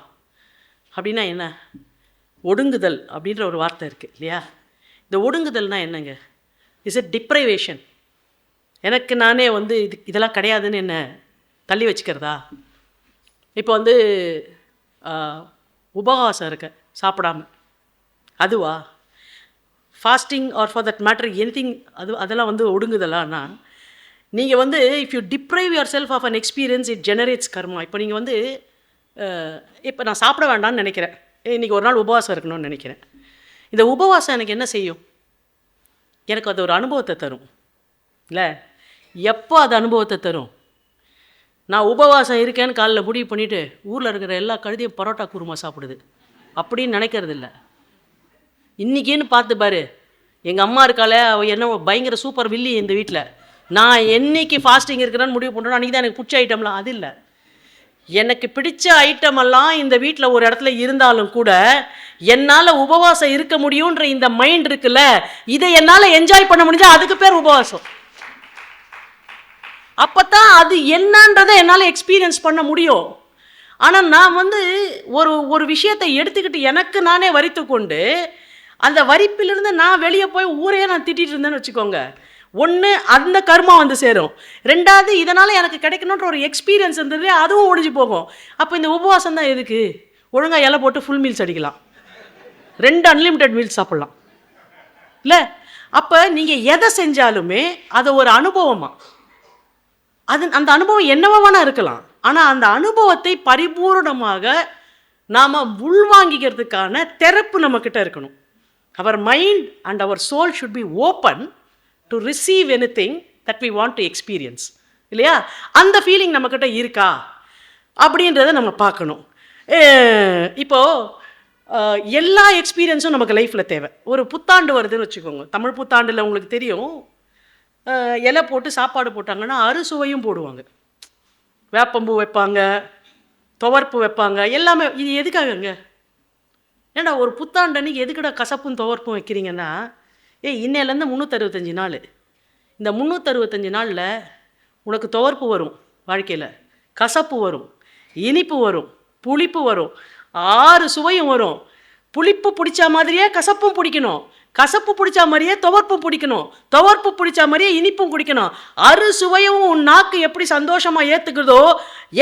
அப்படின்னா என்ன? ஒடுங்குதல் அப்படின்ற ஒரு வார்த்தை இருக்குது இல்லையா? இந்த ஒடுங்குதல்னா என்னங்க? Is it deprivation? எனக்கு நானே வந்து இதெல்லாம் கிடையாதுன்னு என்ன தள்ளி வச்சுக்கிறதா? இப்போ வந்து உபவாசம் இருக்க சாப்பிடாம, அதுவா? Fasting or for that matter anything, அதெல்லாம் வந்து ஒடுங்குதலான்னா, நீங்கள் வந்து if you deprive yourself of an experience, it generates karma. இப்போ நீங்கள் வந்து இப்போ நான் சாப்பிட வேண்டாம்னு நினைக்கிறேன், இன்றைக்கி ஒரு நாள் உபவாசம் இருக்கணும்னு நினைக்கிறேன். இந்த உபவாசம் எனக்கு என்ன செய்யும்? எனக்கு அது ஒரு அனுபவத்தை தரும் இல்லை? எப்போ அது அனுபவத்தை தரும்? நான் உபவாசம் இருக்கேன்னு காலையில் முடிவு பண்ணிவிட்டு ஊரில் இருக்கிற எல்லா கழுதையும் பரோட்டா குருமா சாப்பிடுது அப்படின்னு நினைக்கிறது இல்லை. இன்றைக்கின்னு பார்த்து பாரு, எங்கள் அம்மா இருக்காளே, அவள் என்ன பயங்கர சூப்பர் வில்லி இந்த வீட்டில், நான் என்றைக்கு ஃபாஸ்டிங் இருக்கிறேன்னு முடிவு பண்ணுறேன், அன்றைக்கி தான் எனக்கு பிடிச்ச ஐட்டம்லாம். அது இல்லை, எனக்கு பிடிச்ச ஐட்டமெல்லாம் இந்த வீட்டில் ஒரு இடத்துல இருந்தாலும் கூட என்னால் உபவாசம் இருக்க முடியுன்ற இந்த மைண்ட் இருக்குல்ல, இதை என்னால் என்ஜாய் பண்ண முடிஞ்சால் அதுக்கு பேர் உபவாசம். அப்போ தான் அது என்னன்றதை என்னால் எக்ஸ்பீரியன்ஸ் பண்ண முடியும். ஆனால் நான் வந்து ஒரு விஷயத்தை எடுத்துக்கிட்டு எனக்கு நானே வரித்து கொண்டு அந்த வரிப்பிலிருந்து நான் வெளியே போய் ஊரையே நான் திட்டிகிட்டு இருந்தேன்னு வச்சுக்கோங்க, ஒன்று அந்த கர்மா வந்து சேரும், ரெண்டாவது இதனால் எனக்கு கிடைக்கணுன்ற ஒரு எக்ஸ்பீரியன்ஸ் இருந்தது அதுவும் ஒழிஞ்சு போகும். அப்போ இந்த உபவாசம் தான் எதுக்கு? ஒழுங்காக இலை போட்டு ஃபுல் மீல்ஸ் அடிக்கலாம், 2 அன்லிமிட்டெட் மீல்ஸ் சாப்பிட்லாம் இல்லை? அப்போ நீங்கள் எதை செஞ்சாலுமே அதை ஒரு அனுபவமாக, அந்த அனுபவம் என்னவானா இருக்கலாம், ஆனால் அந்த அனுபவத்தை பரிபூர்ணமாக நாம் உள்வாங்கிக்கிறதுக்கான திறப்பு நம்மக்கிட்ட இருக்கணும். Our mind and our soul should be open to receive anything that we want to experience இல்லையா? அந்த ஃபீலிங் நம்மக்கிட்ட இருக்கா அப்படின்றத நம்ம பார்க்கணும். இப்போது எல்லா எக்ஸ்பீரியன்ஸும் நமக்கு லைஃப்பில் தேவை. ஒரு புத்தாண்டு வருதுன்னு வச்சுக்கோங்க, தமிழ் புத்தாண்டில் உங்களுக்கு தெரியும், இலை போட்டு சாப்பாடு போட்டாங்கன்னா அறுசுவையும் போடுவாங்க, வேப்பம்பூ வைப்பாங்க, துவர்ப்பு வைப்பாங்க, எல்லாமே. இது எதுக்காகங்க? ஏன்னா ஒரு புத்தாண்டு அன்றைக்கி எதுக்கடா கசப்பும் துவர்ப்பும் வைக்கிறீங்கன்னா, இன்னையிலேருந்து 365 நாள், இந்த 365 நாளில் உனக்கு துவர்ப்பு வரும், வாழ்க்கையில் கசப்பு வரும், இனிப்பு வரும், புளிப்பு வரும், 6 சுவையும் வரும். புளிப்பு பிடிச்ச மாதிரியே கசப்பும் பிடிக்கணும், கசப்பு பிடிச்ச மாதிரியே துவர்ப்பும் பிடிக்கணும், துவர்ப்பு பிடிச்ச மாதிரியே இனிப்பும் குடிக்கணும். சுவையும் உன் நாக்கு எப்படி சந்தோஷமாக ஏற்றுக்குதோ,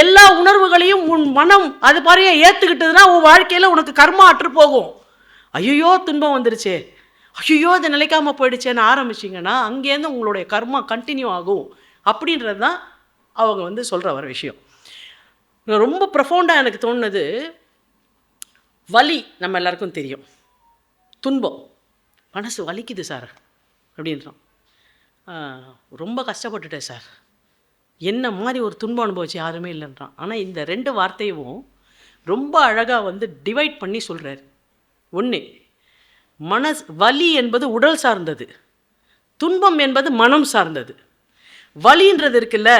எல்லா உணர்வுகளையும் உன் மனம் அது மாதிரியே ஏற்றுக்கிட்டதுன்னா உன் வாழ்க்கையில் உனக்கு கர்மா அற்று போகும். ஐயோ துன்பம் வந்துருச்சு, ஐயோ இது நிலைக்காமல் போயிடுச்சேன்னு ஆரம்பிச்சிங்கன்னா அங்கேருந்து உங்களுடைய கர்மா கண்டினியூ ஆகும் அப்படின்றது தான் அவங்க வந்து சொல்கிற வர விஷயம். ரொம்ப ப்ரொஃபவுண்டாக எனக்கு தோணுது, வலி நம்ம எல்லாருக்கும் தெரியும், துன்பம், மனசு வலிக்குது சார் அப்படின்றான், ரொம்ப கஷ்டப்பட்டுட்டேன் சார், என்ன மாதிரி ஒரு துன்பம் அனுபவிச்சு யாருமே இல்லைன்றான். ஆனால் இந்த 2 வார்த்தையும் ரொம்ப அழகாக வந்து டிவைட் பண்ணி சொல்கிறார். ஒன்று, வலி என்பது உடல் சார்ந்தது, துன்பம் என்பது மனம் சார்ந்தது. வலின்றது இருக்குல்ல,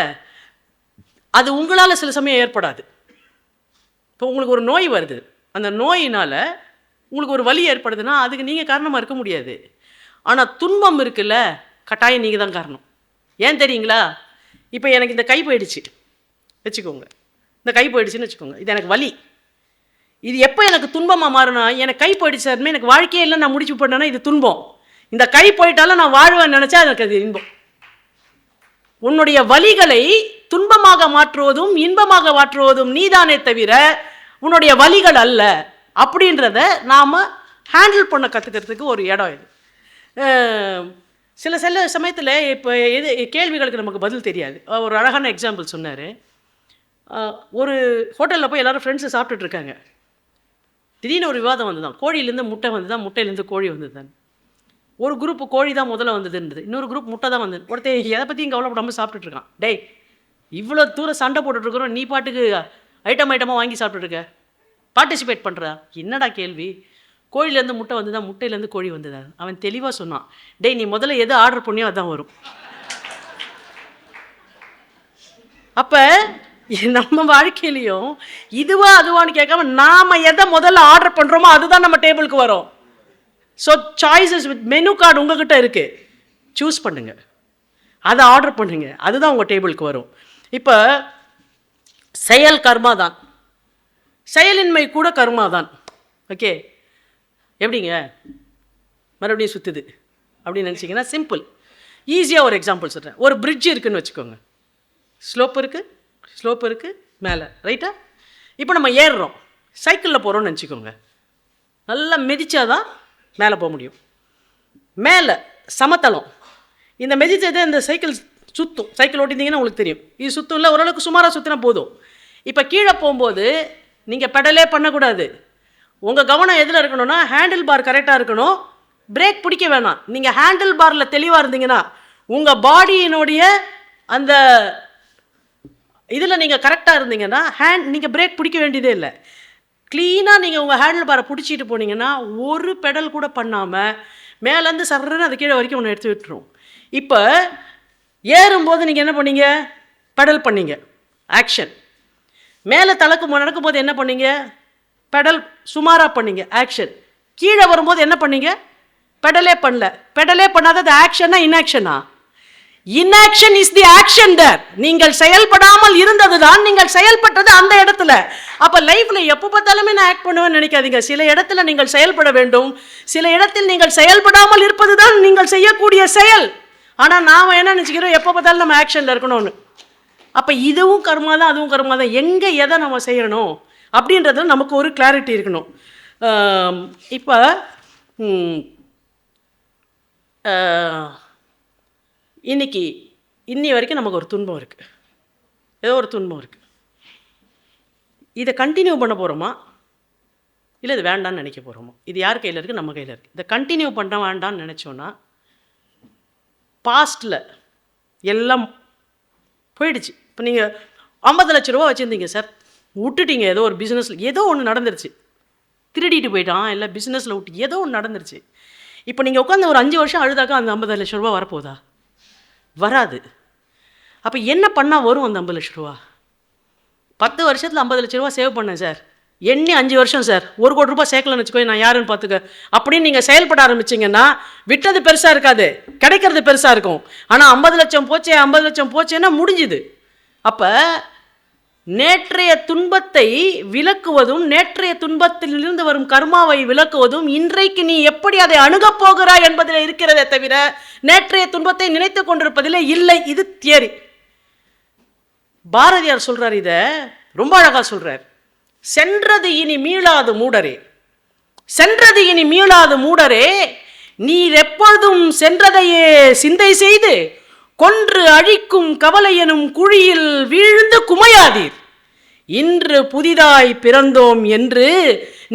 அது உங்களால் சில சமயம் ஏற்படாது, இப்போ உங்களுக்கு ஒரு நோய் வருது, அந்த நோயினால் உங்களுக்கு ஒரு வலி ஏற்படுதுன்னா அதுக்கு நீங்கள் காரணமாக இருக்க முடியாது. ஆனால் துன்பம் இருக்குல்ல, கட்டாயம் நீங்கள் தான் காரணம். ஏன் தெரியுங்களா? இப்போ எனக்கு இந்த கை போயிடுச்சு வச்சுக்கோங்க, இந்த கை போயிடுச்சுன்னு வச்சுக்கோங்க, இது எனக்கு வலி. இது எப்போ எனக்கு துன்பமாக மாறுனா, எனக்கு கை போயிடுச்சு சார், எனக்கு வாழ்க்கையே இல்லை, நான் முடிச்சு போட்டேன்னா இது துன்பம். இந்த கை போயிட்டாலும் நான் வாழ்வேன்னு நினச்சா எனக்கு அது இன்பம். உன்னுடைய வலிகளை துன்பமாக மாற்றுவதும் இன்பமாக மாற்றுவதும் நீதானே தவிர உன்னுடைய வலிகள் அல்ல. அப்படின்றத நாம் ஹேண்டில் பண்ண கற்றுக்கிறதுக்கு ஒரு இடம் இது. சில சமயத்தில் இப்போ கேள்விகளுக்கு நமக்கு பதில் தெரியாது. ஒரு அழகான எக்ஸாம்பிள் சொன்னார். ஒரு ஹோட்டலில் போய் எல்லோரும் ஃப்ரெண்ட்ஸு சாப்பிட்டுட்ருக்காங்க. திடீர்னு ஒரு விவாதம் வந்து தான், கோழியிலேருந்து முட்டை வந்து தான், முட்டையிலேருந்து கோழி வந்து தான். ஒரு குரூப்பு கோழி தான் முதல்ல வந்ததுன்றது, இன்னொரு குரூப் முட்டை தான் வந்தது. ஒருத்தர் எதை பற்றியும் கவலைப்படாமல் சாப்பிட்டுட்ருக்கான். டேய், இவ்வளோ தூரம் சண்டை போட்டுட்ருக்குறோம், நீ பாட்டுக்கு ஐட்டமாக வாங்கி சாப்பிட்டுருக்க, பார்ட்டிசிபேட் பண்ணுறா, என்னடா கேள்வி? கோழிலேருந்து முட்டை வந்து தான், முட்டையிலேருந்து கோழி வந்ததா? அவன் தெளிவாக சொன்னான். டேய், நீ முதல்ல எது ஆர்டர் பண்ணியோ அதுதான் வரும். அப்போ நம்ம வாழ்க்கையிலையும் இதுவா அதுவான்னு கேட்காம நாம் எதை முதல்ல ஆர்டர் பண்ணுறோமோ அதுதான் நம்ம டேபிளுக்கு வரும். So choices with menu card உங்ககிட்ட இருக்குது, சூஸ் பண்ணுங்கள், அதை ஆர்டர் பண்ணுங்க, அதுதான் உங்கள் டேபிளுக்கு வரும். இப்போ செயல் கர்மா தான், செயலின்மை கூட கர்மா தான். ஓகே, எப்படிங்க மறுபடியும் சுற்றுது அப்படின்னு நினச்சிங்கன்னா சிம்பிள், ஈஸியாக ஒரு எக்ஸாம்பிள் சொல்கிறேன். ஒரு பிரிட்ஜ் இருக்குதுன்னு வச்சுக்கோங்க, ஸ்லோப் இருக்குது மேலே, ரைட்டா? இப்போ நம்ம ஏறுறோம், சைக்கிளில் போகிறோம்னு நினச்சிக்கோங்க, நல்லா மிதிச்சாதான் மேலே போக முடியும். மேலே சமத்தளம், இந்த மிதிச்சதை இந்த சைக்கிள் சுற்றும், சைக்கிள் ஓட்டியிருந்தீங்கன்னா உங்களுக்கு தெரியும், இது சுற்றும் இல்லை, ஓரளவுக்கு சுமாராக சுற்றினா போதும். இப்போ கீழே போகும்போது நீங்கள் பெடலே பண்ணக்கூடாது. உங்கள் கவனம் எதில் இருக்கணும்னா ஹேண்டில் பார் கரெக்டாக இருக்கணும், பிரேக் பிடிக்க வேணாம். நீங்கள் ஹேண்டில் பாரில் தெளிவாக இருந்தீங்கன்னா உங்கள் பாடியினுடைய அந்த இதில் நீங்கள் கரெக்டாக இருந்தீங்கன்னா நீங்கள் பிரேக் பிடிக்க வேண்டியதே இல்லை. க்ளீனாக நீங்கள் உங்கள் ஹேண்டில் பாரை பிடிச்சிட்டு போனீங்கன்னா ஒரு பெடல் கூட பண்ணாமல் மேலேருந்து சர்றன்னு அது கீழே வரைக்கும் ஒன்று எடுத்து விட்டுரும். இப்போ ஏறும்போது நீங்கள் என்ன பண்ணீங்க? பெடல் பண்ணீங்க, ஆக்ஷன். மேலே நடக்கும்போது என்ன பண்ணீங்க? பெடல் சுமாராக பண்ணீங்க, ஆக்ஷன். கீழே வரும்போது என்ன பண்ணீங்க? பெடலே பண்ணல. பெடலே பண்ணாதது ஆக்ஷனா இன்ஆக்ஷனா? Inaction is the action there. நீங்கள் செயல்படாமல் இருந்தது தான் நீங்கள் செயல்பட்டது அந்த இடத்துல. அப்போ லைஃப்பில் எப்போ பார்த்தாலுமே நான் ஆக்ட் பண்ணுவேன்னு நினைக்காதீங்க. சில இடத்துல நீங்கள் செயல்பட வேண்டும், சில இடத்தில் நீங்கள் செயல்படாமல் இருப்பது தான் நீங்கள் செய்யக்கூடிய செயல். ஆனால் நாம் என்ன நினச்சிக்கிறோம், எப்போ பார்த்தாலும் நம்ம ஆக்ஷனில் இருக்கணும்னு. அப்போ இதுவும் கர்மா தான், அதுவும் கர்மா தான். எங்கே எதை நம்ம செய்யணும் அப்படின்றதுல நமக்கு ஒரு கிளாரிட்டி இருக்கணும். இப்போ இன்னி வரைக்கும் நமக்கு ஒரு துன்பம் இருக்குது, ஏதோ ஒரு துன்பம் இருக்குது. இதை கண்டினியூ பண்ண போகிறோமா இல்லை இது வேண்டான்னு நினைக்க போகிறோமா? இது யார் கையில் இருக்குது? நம்ம கையில் இருக்குது. இதை கண்டினியூ பண்ண வேண்டான்னு நினச்சோன்னா பாஸ்டில் எல்லாம் போயிடுச்சு. இப்போ நீங்கள் 50 லட்ச ரூபா வச்சுருந்தீங்க சார், விட்டுட்டீங்க, ஏதோ ஒரு பிஸ்னஸில் ஏதோ ஒன்று நடந்துருச்சு, திருடிட்டு போயிட்டான், இல்லை பிஸ்னஸில் விட்டு ஏதோ ஒன்று நடந்துருச்சு. இப்போ நீங்கள் உட்காந்து ஒரு 5 வருஷம் அழுதாக்கா அந்த 50 லட்ச ரூபா வரப்போதா? வராது. அப்போ என்ன பண்ணால் வரும் அந்த 50 லட்ச ரூபா? 10 வருஷத்தில் 50 லட்ச ரூபா சேவ் பண்ணேன் சார், எண்ணி 5 வருஷம் சார், 1 கோடி ரூபாய் சேர்க்கலன்னு வச்சுக்கோ, நான் யாருன்னு பார்த்துக்க அப்படின்னு நீங்கள் செயல்பட ஆரம்பிச்சிங்கன்னா விட்டது பெருசாக இருக்காது, கிடைக்கிறது பெருசாக இருக்கும். ஆனால் 50 லட்சம் போச்சே 50 லட்சம் போச்சேன்னா முடிஞ்சுது. அப்போ நேற்றைய துன்பத்தை விலக்குவதும் நேற்றைய துன்பத்திலிருந்து வரும் கர்மாவை விலக்குவதும் இன்றைக்கு நீ எப்படி அதை அணுகப் போகிறாய் என்பதில் இருக்கிறதே தவிர நேற்றைய துன்பத்தை நினைத்து கொண்டிருப்பதில் இல்லை. இது தியரி. பாரதியார் சொல்றார், இதை ரொம்ப அழகா சொல்றார். சென்றது இனி மீளாது மூடரே, சென்றது இனி மீளாது மூடரே, நீர் எப்பொழுதும் சென்றதையே சிந்தை செய்து கொன்று அழிக்கும் கவலை எனும் குழியில் வீழ்ந்து குமையாதீர். இன்று புதிதாய் பிறந்தோம் என்று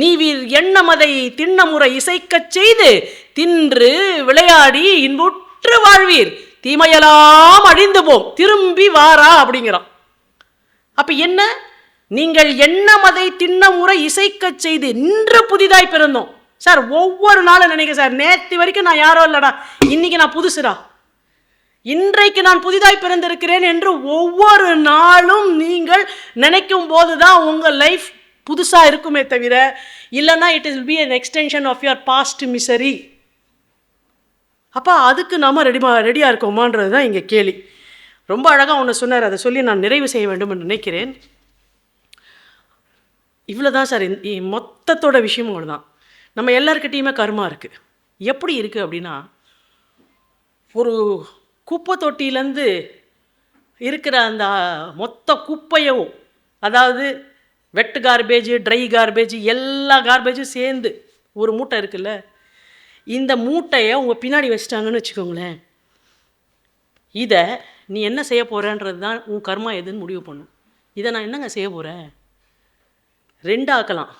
நீவீர் எண்ணமதை திண்ணமுறை இசைக்கச் செய்து தின்று விளையாடி இன்புற்று வாழ்வீர், தீமையெல்லாம் அழிந்து போம், திரும்பி வாரா அப்படிங்கிறான். அப்ப என்ன? நீங்கள் எண்ணமதை திண்ணமுறை இசைக்கச் செய்து இன்று புதிதாய் பிறந்தோம். சார் ஒவ்வொரு நாளும் நினைக்க சார், நேற்று வரைக்கும் நான் யாரோ இல்லடா, இன்னைக்கு நான் புதுசுடா, இன்றைக்கு நான் புதிதாய் பிறந்திருக்கிறேன் என்று ஒவ்வொரு நாளும் நீங்கள் நினைக்கும் போது தான் உங்கள் லைஃப் புதுசாக இருக்குமே தவிர, இல்லைன்னா it is be an extension of your past misery. அப்போ அதுக்கு நம்ம ரெடியாக இருக்கோமான்றது தான் இங்கே கேள்வி. ரொம்ப அழகாக ஒன்று சொன்னார், அதை சொல்லி நான் நிறைவு செய்ய வேண்டும் என்று நினைக்கிறேன். இவ்வளோ தான் சார், மொத்தத்தோட விஷயம் ஒன்று தான். நம்ம எல்லாருக்கிட்டேயுமே கர்மா இருக்குது. எப்படி இருக்குது அப்படின்னா, ஒரு குப்பை தொட்டியிலேருந்து இருக்கிற அந்த மொத்த குப்பையும், அதாவது வெட் கார்பேஜ், ட்ரை கார்பேஜ், எல்லா கார்பேஜும் சேர்ந்து ஒரு மூட்டை இருக்குல்ல, இந்த மூட்டையை உங்கள் பின்னாடி வச்சிட்டாங்கன்னு வச்சுக்கோங்களேன். இதை நீ என்ன செய்ய போகிறன்றது தான் உன் கர்மா எதுன்னு முடிவு பண்ணும். இதை நான் என்னங்க செய்ய போகிறேன், ரெண்டாக்கலாம்.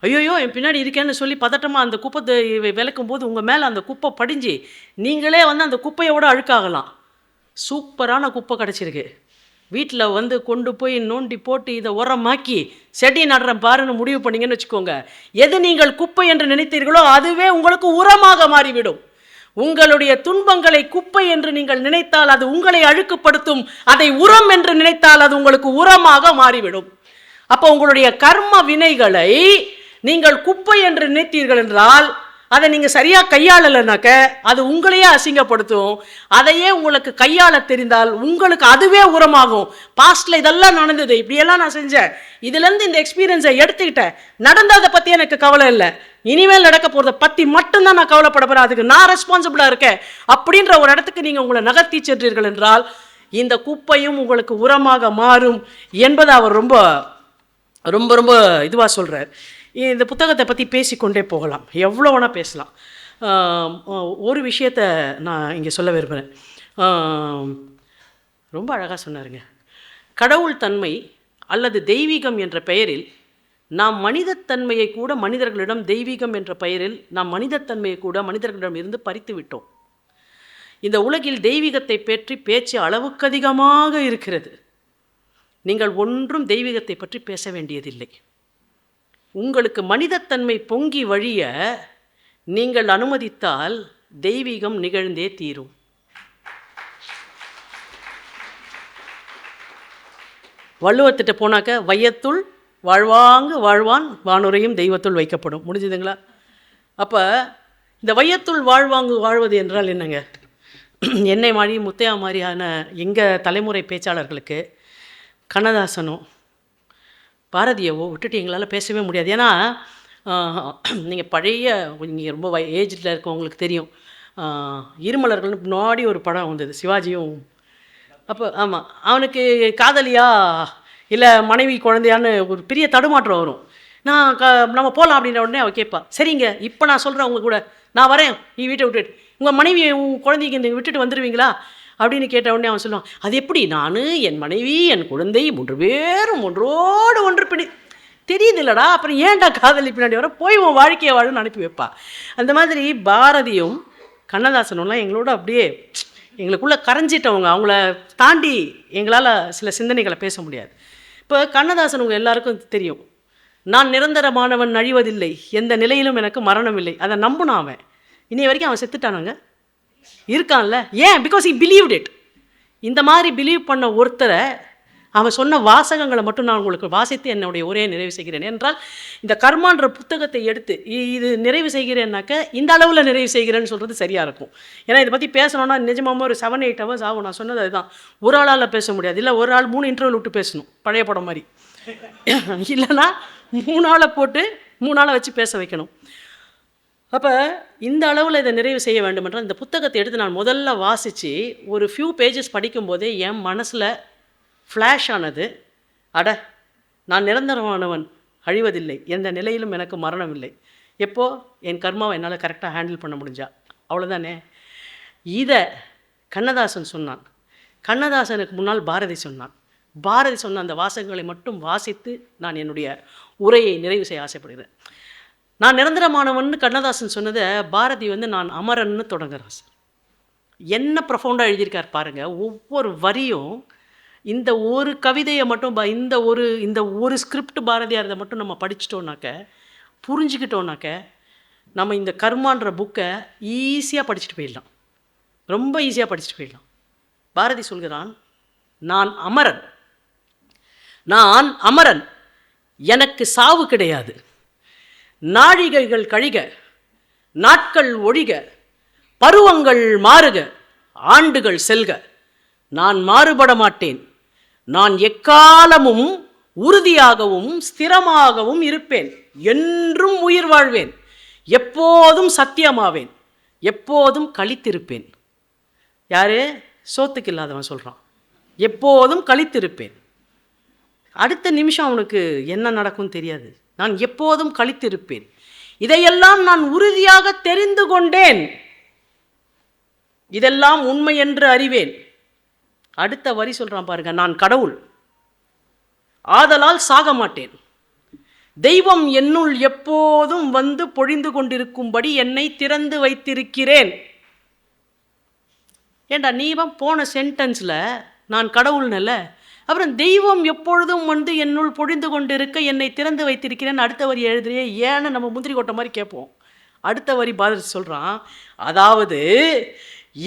ஐயோயோ என் பின்னாடி இருக்கேன்னு சொல்லி பதட்டமாக அந்த குப்பை விளக்கும் போது உங்கள் மேலே அந்த குப்பை படிஞ்சு நீங்களே வந்து அந்த குப்பையோடு அழுக்காகலாம். சூப்பரான குப்பை கிடச்சிருக்கு, வீட்டில் வந்து கொண்டு போய் நோண்டி போட்டு இதை உரமாக்கி செடி நடுறேன் பாருன்னு முடிவு பண்ணிங்கன்னு வச்சுக்கோங்க. எது நீங்கள் குப்பை என்று நினைத்தீர்களோ அதுவே உங்களுக்கு உரமாக மாறிவிடும். உங்களுடைய துன்பங்களை குப்பை என்று நீங்கள் நினைத்தால் அது உங்களை அழுக்குப்படுத்தும். அதை உரம் என்று நினைத்தால் அது உங்களுக்கு உரமாக மாறிவிடும். அப்போ உங்களுடைய கர்ம வினைகளை நீங்கள் குப்பை என்று நினைத்தீர்கள் என்றால் அதை நீங்கள் சரியாக கையாளலைனாக்க அது உங்களையே அசிங்கப்படுத்தும். அதையே உங்களுக்கு கையாள தெரிந்தால் உங்களுக்கு அதுவே உரமாகும். பாஸ்டில் இதெல்லாம் நடந்தது, இப்படியெல்லாம் நான் செஞ்சேன், இதுலேருந்து இந்த எக்ஸ்பீரியன்ஸை எடுத்துக்கிட்டேன், நடந்ததை பற்றி எனக்கு கவலை இல்லை, இனிமேல் நடக்க போகிறத பற்றி மட்டும்தான் நான் கவலைப்பட போகிறேன், அதுக்கு நான் ரெஸ்பான்சிபிளாக இருக்கேன் அப்படின்ற ஒரு இடத்துக்கு நீங்கள் உங்களை நகர்த்தி சென்றீர்கள் என்றால் இந்த குப்பையும் உங்களுக்கு உரமாக மாறும் என்பதை அவர் ரொம்ப ரொம்ப ரொம்ப இதுவாக சொல்கிறார். இந்த புத்தகத்தை பற்றி பேசிக்கொண்டே போகலாம், எவ்வளோ வேணால் பேசலாம். ஒரு விஷயத்தை நான் இங்கே சொல்ல விரும்புகிறேன். ரொம்ப அழகாக சொன்னாருங்க. கடவுள் தன்மை அல்லது தெய்வீகம் என்ற பெயரில் நாம் மனிதத்தன்மையை கூட மனிதர்களிடம், தெய்வீகம் என்ற பெயரில் நாம் மனிதத்தன்மையை கூட மனிதர்களிடம் இருந்து பறித்து விட்டோம். இந்த உலகில் தெய்வீகத்தை பற்றி பேச்சு அளவுக்கு அதிகமாக இருக்கிறது. நீங்கள் ஒன்றும் தெய்வீகத்தை பற்றி பேச வேண்டியதில்லை. உங்களுக்கு மனிதத்தன்மை பொங்கி வழிய நீங்கள் அனுமதித்தால் தெய்வீகம் நிகழ்ந்தே தீரும். வள்ளுவத்திட்ட போனாக்க வையத்துள் வாழ்வாங்கு வாழ்வான் வானுரையும் தெய்வத்துள் வைக்கப்படும். முடிஞ்சுதுங்களா? அப்போ இந்த வையத்துள் வாழ்வாங்கு வாழ்வது என்றால் என்னங்க? என்னை மாதிரி முத்தையா மாதிரியான எங்கள் தலைமுறை பேச்சாளர்களுக்கு கண்ணதாசனோ பாரதியவோ விட்டுட்டு எங்களால் பேசவே முடியாது. ஏன்னா நீங்கள் பழைய, நீங்கள் ரொம்ப ஏஜில் இருக்கவங்களுக்கு தெரியும், இருமலர்கள்னு முன்னாடி ஒரு படம் வந்தது, சிவாஜியும். அப்போ ஆமாம், அவனுக்கு காதலியா இல்லை மனைவி குழந்தையான்னு ஒரு பெரிய தடுமாற்றம் வரும். நான் நம்ம போகலாம் அப்படின்ற உடனே அவள் கேட்பா, சரிங்க இப்போ நான் சொல்கிறேன் உங்கள் கூட, நான் வரேன், நீ வீட்டை விட்டுட்டு உங்கள் மனைவி உன் குழந்தைக்கு இந்த விட்டுட்டு வந்துடுவீங்களா அப்படின்னு கேட்ட உடனே அவன் சொல்லுவான், அது எப்படி, நான் என் மனைவி என் குழந்தை 3 பேரும் ஒன்றோடு ஒன்று பிடி தெரியுது இல்லடா, அப்புறம் ஏன்டா காதலி பின்னாடி வர, போய் உன் வாழ்க்கையை வாழுன்னு அனுப்பி வைப்பா. அந்த மாதிரி பாரதியும் கண்ணதாசனும்லாம் எங்களோட அப்படியே எங்களுக்குள்ளே கரைஞ்சிட்டவங்க. அவங்கள தாண்டி எங்களால் சில சிந்தனைகளை பேச முடியாது. இப்போ கண்ணதாசன் உங்கள் எல்லாருக்கும் தெரியும், நான் நிரந்தரமானவன், அழிவதில்லை, எந்த நிலையிலும் எனக்கு மரணம் இல்லை. அதை நம்பினான் அவன். இனி வரைக்கும் அவன் செத்துட்டானாங்க, இருக்கான்ல. ஏன்? Because he believed it. இந்த மாதிரி பிலீவ் பண்ண ஒருத்தரை அவன் சொன்ன வாசகங்களை மட்டும் நான் உங்களுக்கு வாசித்து என்னுடைய உரையை நிறைவு செய்கிறேன். என்றால் இந்த கர்மான்ற புத்தகத்தை எடுத்து இது நிறைவு செய்கிறேன்னாக்க இந்த அளவில் நிறைவு செய்கிறேன்னு சொல்கிறது சரியாக இருக்கும். ஏன்னா இதை பற்றி பேசணுன்னா நிஜமாக ஒரு 7-8 ஹவர்ஸ் ஆகும். நான் சொன்னது அதுதான், ஒரு ஆளால் பேச முடியாது. இல்லை ஒரு ஆள் 3 இன்டர்வல் விட்டு பேசணும், பழைய படம் மாதிரி. இல்லைன்னா 3 ஆளை போட்டு 3 ஆளை வச்சு பேச வைக்கணும். அப்போ இந்த அளவில் இதை நிறைவு செய்ய வேண்டும் என்றால் இந்த புத்தகத்தை எடுத்து நான் முதல்ல வாசித்து ஒரு ஃபியூ பேஜஸ் படிக்கும்போதே என் மனசில் ஃப்ளாஷ் ஆனது, அட நான் நிரந்தரமானவன், அழிவதில்லை, எந்த நிலையிலும் எனக்கு மரணம் இல்லை. எப்போது என் கர்மாவை என்னால் கரெக்டாக ஹேண்டில் பண்ண முடிஞ்சா அவ்வளோதானே. இதை கண்ணதாசன் சொன்னான். கண்ணதாசனுக்கு முன்னால் பாரதி சொன்னான். பாரதி சொன்ன அந்த வாசகங்களை மட்டும் வாசித்து நான் என்னுடைய உரையை நிறைவு செய்ய ஆசைப்படுகிறேன். நான் நிரந்தரமானவன் கண்ணதாசன் சொன்னதை பாரதி நான் அமரன்னு தொடங்குறேன் சார். என்ன ப்ரொஃபவுண்டாக எழுதியிருக்கார் பாருங்கள். ஒவ்வொரு வரியும் இந்த ஒரு கவிதையை மட்டும் இந்த ஒரு ஸ்கிரிப்ட் பாரதியாரதை மட்டும் நம்ம படிச்சிட்டோன்னாக்க, புரிஞ்சுக்கிட்டோன்னாக்க, நம்ம இந்த கர்மான்ற புக்கை ஈஸியாக படிச்சுட்டு போயிடலாம், ரொம்ப ஈஸியாக படிச்சுட்டு போயிடலாம். பாரதி சொல்கிறான், நான் அமரன், எனக்கு சாவு கிடையாது. நாழிகைகள் கழிக, நாட்கள் ஒழிக, பருவங்கள் மாறுக, ஆண்டுகள் செல்க, நான் மாறுபட மாட்டேன். நான் எக்காலமும் உறுதியாகவும் ஸ்திரமாகவும் இருப்பேன். என்றும் உயிர் வாழ்வேன். எப்போதும் சத்தியமாவேன். எப்போதும் கழித்திருப்பேன். யாரு? சோத்துக்கு இல்லாதவன் சொல்கிறான். எப்போதும் கழித்திருப்பேன். அடுத்த நிமிஷம் அவனுக்கு என்ன நடக்கும் தெரியாது. நான் எப்போதும் கழித்திருப்பேன். இதையெல்லாம் நான் உறுதியாக தெரிந்து கொண்டேன். இதெல்லாம் உண்மை என்று அறிவேன். அடுத்த வரி சொல்கிறான் பாருங்க, நான் கடவுள், ஆதலால் சாக மாட்டேன். தெய்வம் என்னுள் எப்போதும் வந்து பொழிந்து கொண்டிருக்கும்படி என்னை திறந்து வைத்திருக்கிறேன். ஏண்டா நீவன் போன சென்டென்ஸில் நான் கடவுள்னல்ல, அப்புறம் தெய்வம் எப்பொழுதும் வந்து என்னுள் பொழிந்து கொண்டிருக்க என்னை திறந்து வைத்திருக்கிறேன் அடுத்த வரி எழுதுறியே ஏன்னு நம்ம முந்திரி கொட்ட மாதிரி கேட்போம். அடுத்த வரி பதில் சொல்கிறான், அதாவது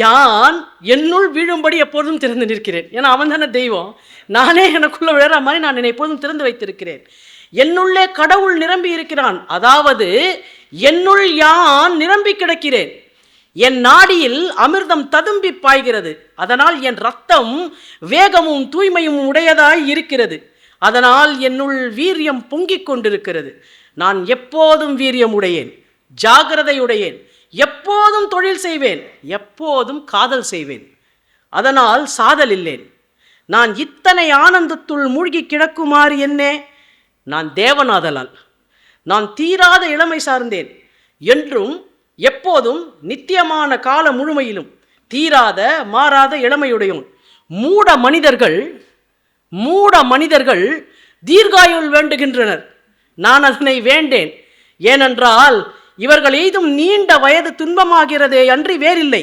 யான் என்னுள் வீழும்படி எப்போதும் திறந்து நிற்கிறேன். ஏன்னா அவன் தானே தெய்வம், நானே எனக்குள்ளே விழற மாதிரி நான் என்னை எப்போதும் திறந்து வைத்திருக்கிறேன். என்னுள்ளே கடவுள் நிரம்பி இருக்கிறான். அதாவது என்னுள் யான் நிரம்பி கிடக்கிறேன். என் நாடியில் அமிர்தம் ததும்பி பாய்கிறது. அதனால் என் ரத்தம் வேகமும் தூய்மையும் உடையதாய் இருக்கிறது. அதனால் என்னுள் வீரியம் பொங்கிக் கொண்டிருக்கிறது. நான் எப்போதும் வீரியம் உடையேன், ஜாகிரதையுடையேன். எப்போதும் தொழில் செய்வேன், எப்போதும் காதல் செய்வேன். அதனால் சாதல் இல்லேன். நான் இத்தனை ஆனந்தத்துள் மூழ்கி கிடக்குமாறு என்னே? நான் தேவனாதலால் நான் தீராத இளமை சார்ந்தேன். என்றும் எப்போதும் நித்தியமான கால முழுமையிலும் தீராத மாறாத இளமையுடையோன். மூட மனிதர்கள் தீர்காயுள் வேண்டுகின்றனர். நான் அதனை வேண்டேன். ஏனென்றால் இவர்கள் எய்தும் நீண்ட வயது துன்பமாகிறதே அன்றி வேறில்லை.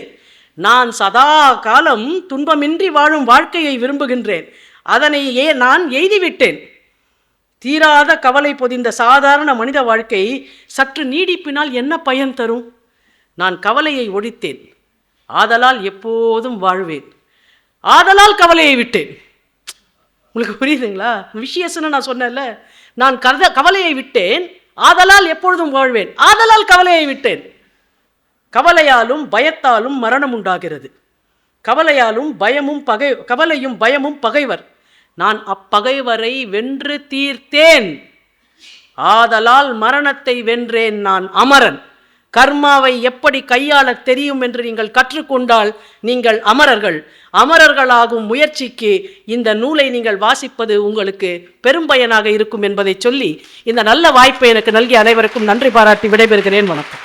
நான் சதா காலம் துன்பமின்றி வாழும் வாழ்க்கையை விரும்புகின்றேன். அதனை நான் எய்திவிட்டேன். தீராத கவலை பொதிந்த சாதாரண மனித வாழ்க்கை சற்று நீடிப்பினால் என்ன பயன் தரும்? நான் கவலையை ஒழித்தேன், ஆதலால் எப்போதும் வாழ்வேன். ஆதலால் கவலையை விட்டேன். உங்களுக்கு புரியுதுங்களா விஷயம்னு நான் சொன்னேன்ல, நான் கவலையை விட்டேன், ஆதலால் எப்பொழுதும் வாழ்வேன். ஆதலால் கவலையை விட்டேன். கவலையாலும் பயத்தாலும் மரணம் உண்டாகிறது. கவலையும் பயமும் பகைவர். நான் அப்பகைவரை வென்று தீர்த்தேன். ஆதலால் மரணத்தை வென்றேன். நான் அமரன். கர்மாவை எப்படி கையாள தெரியும் என்று நீங்கள் கற்றுக்கொண்டால் நீங்கள் அமரர்களாகும் முயற்சிக்கு இந்த நூலை நீங்கள் வாசிப்பது உங்களுக்கு பெரும்பயனாக இருக்கும் என்பதை சொல்லி இந்த நல்ல வாய்ப்பை எனக்கு நல்கிய அனைவருக்கும் நன்றி பாராட்டி விடைபெறுகிறேன். வணக்கம்.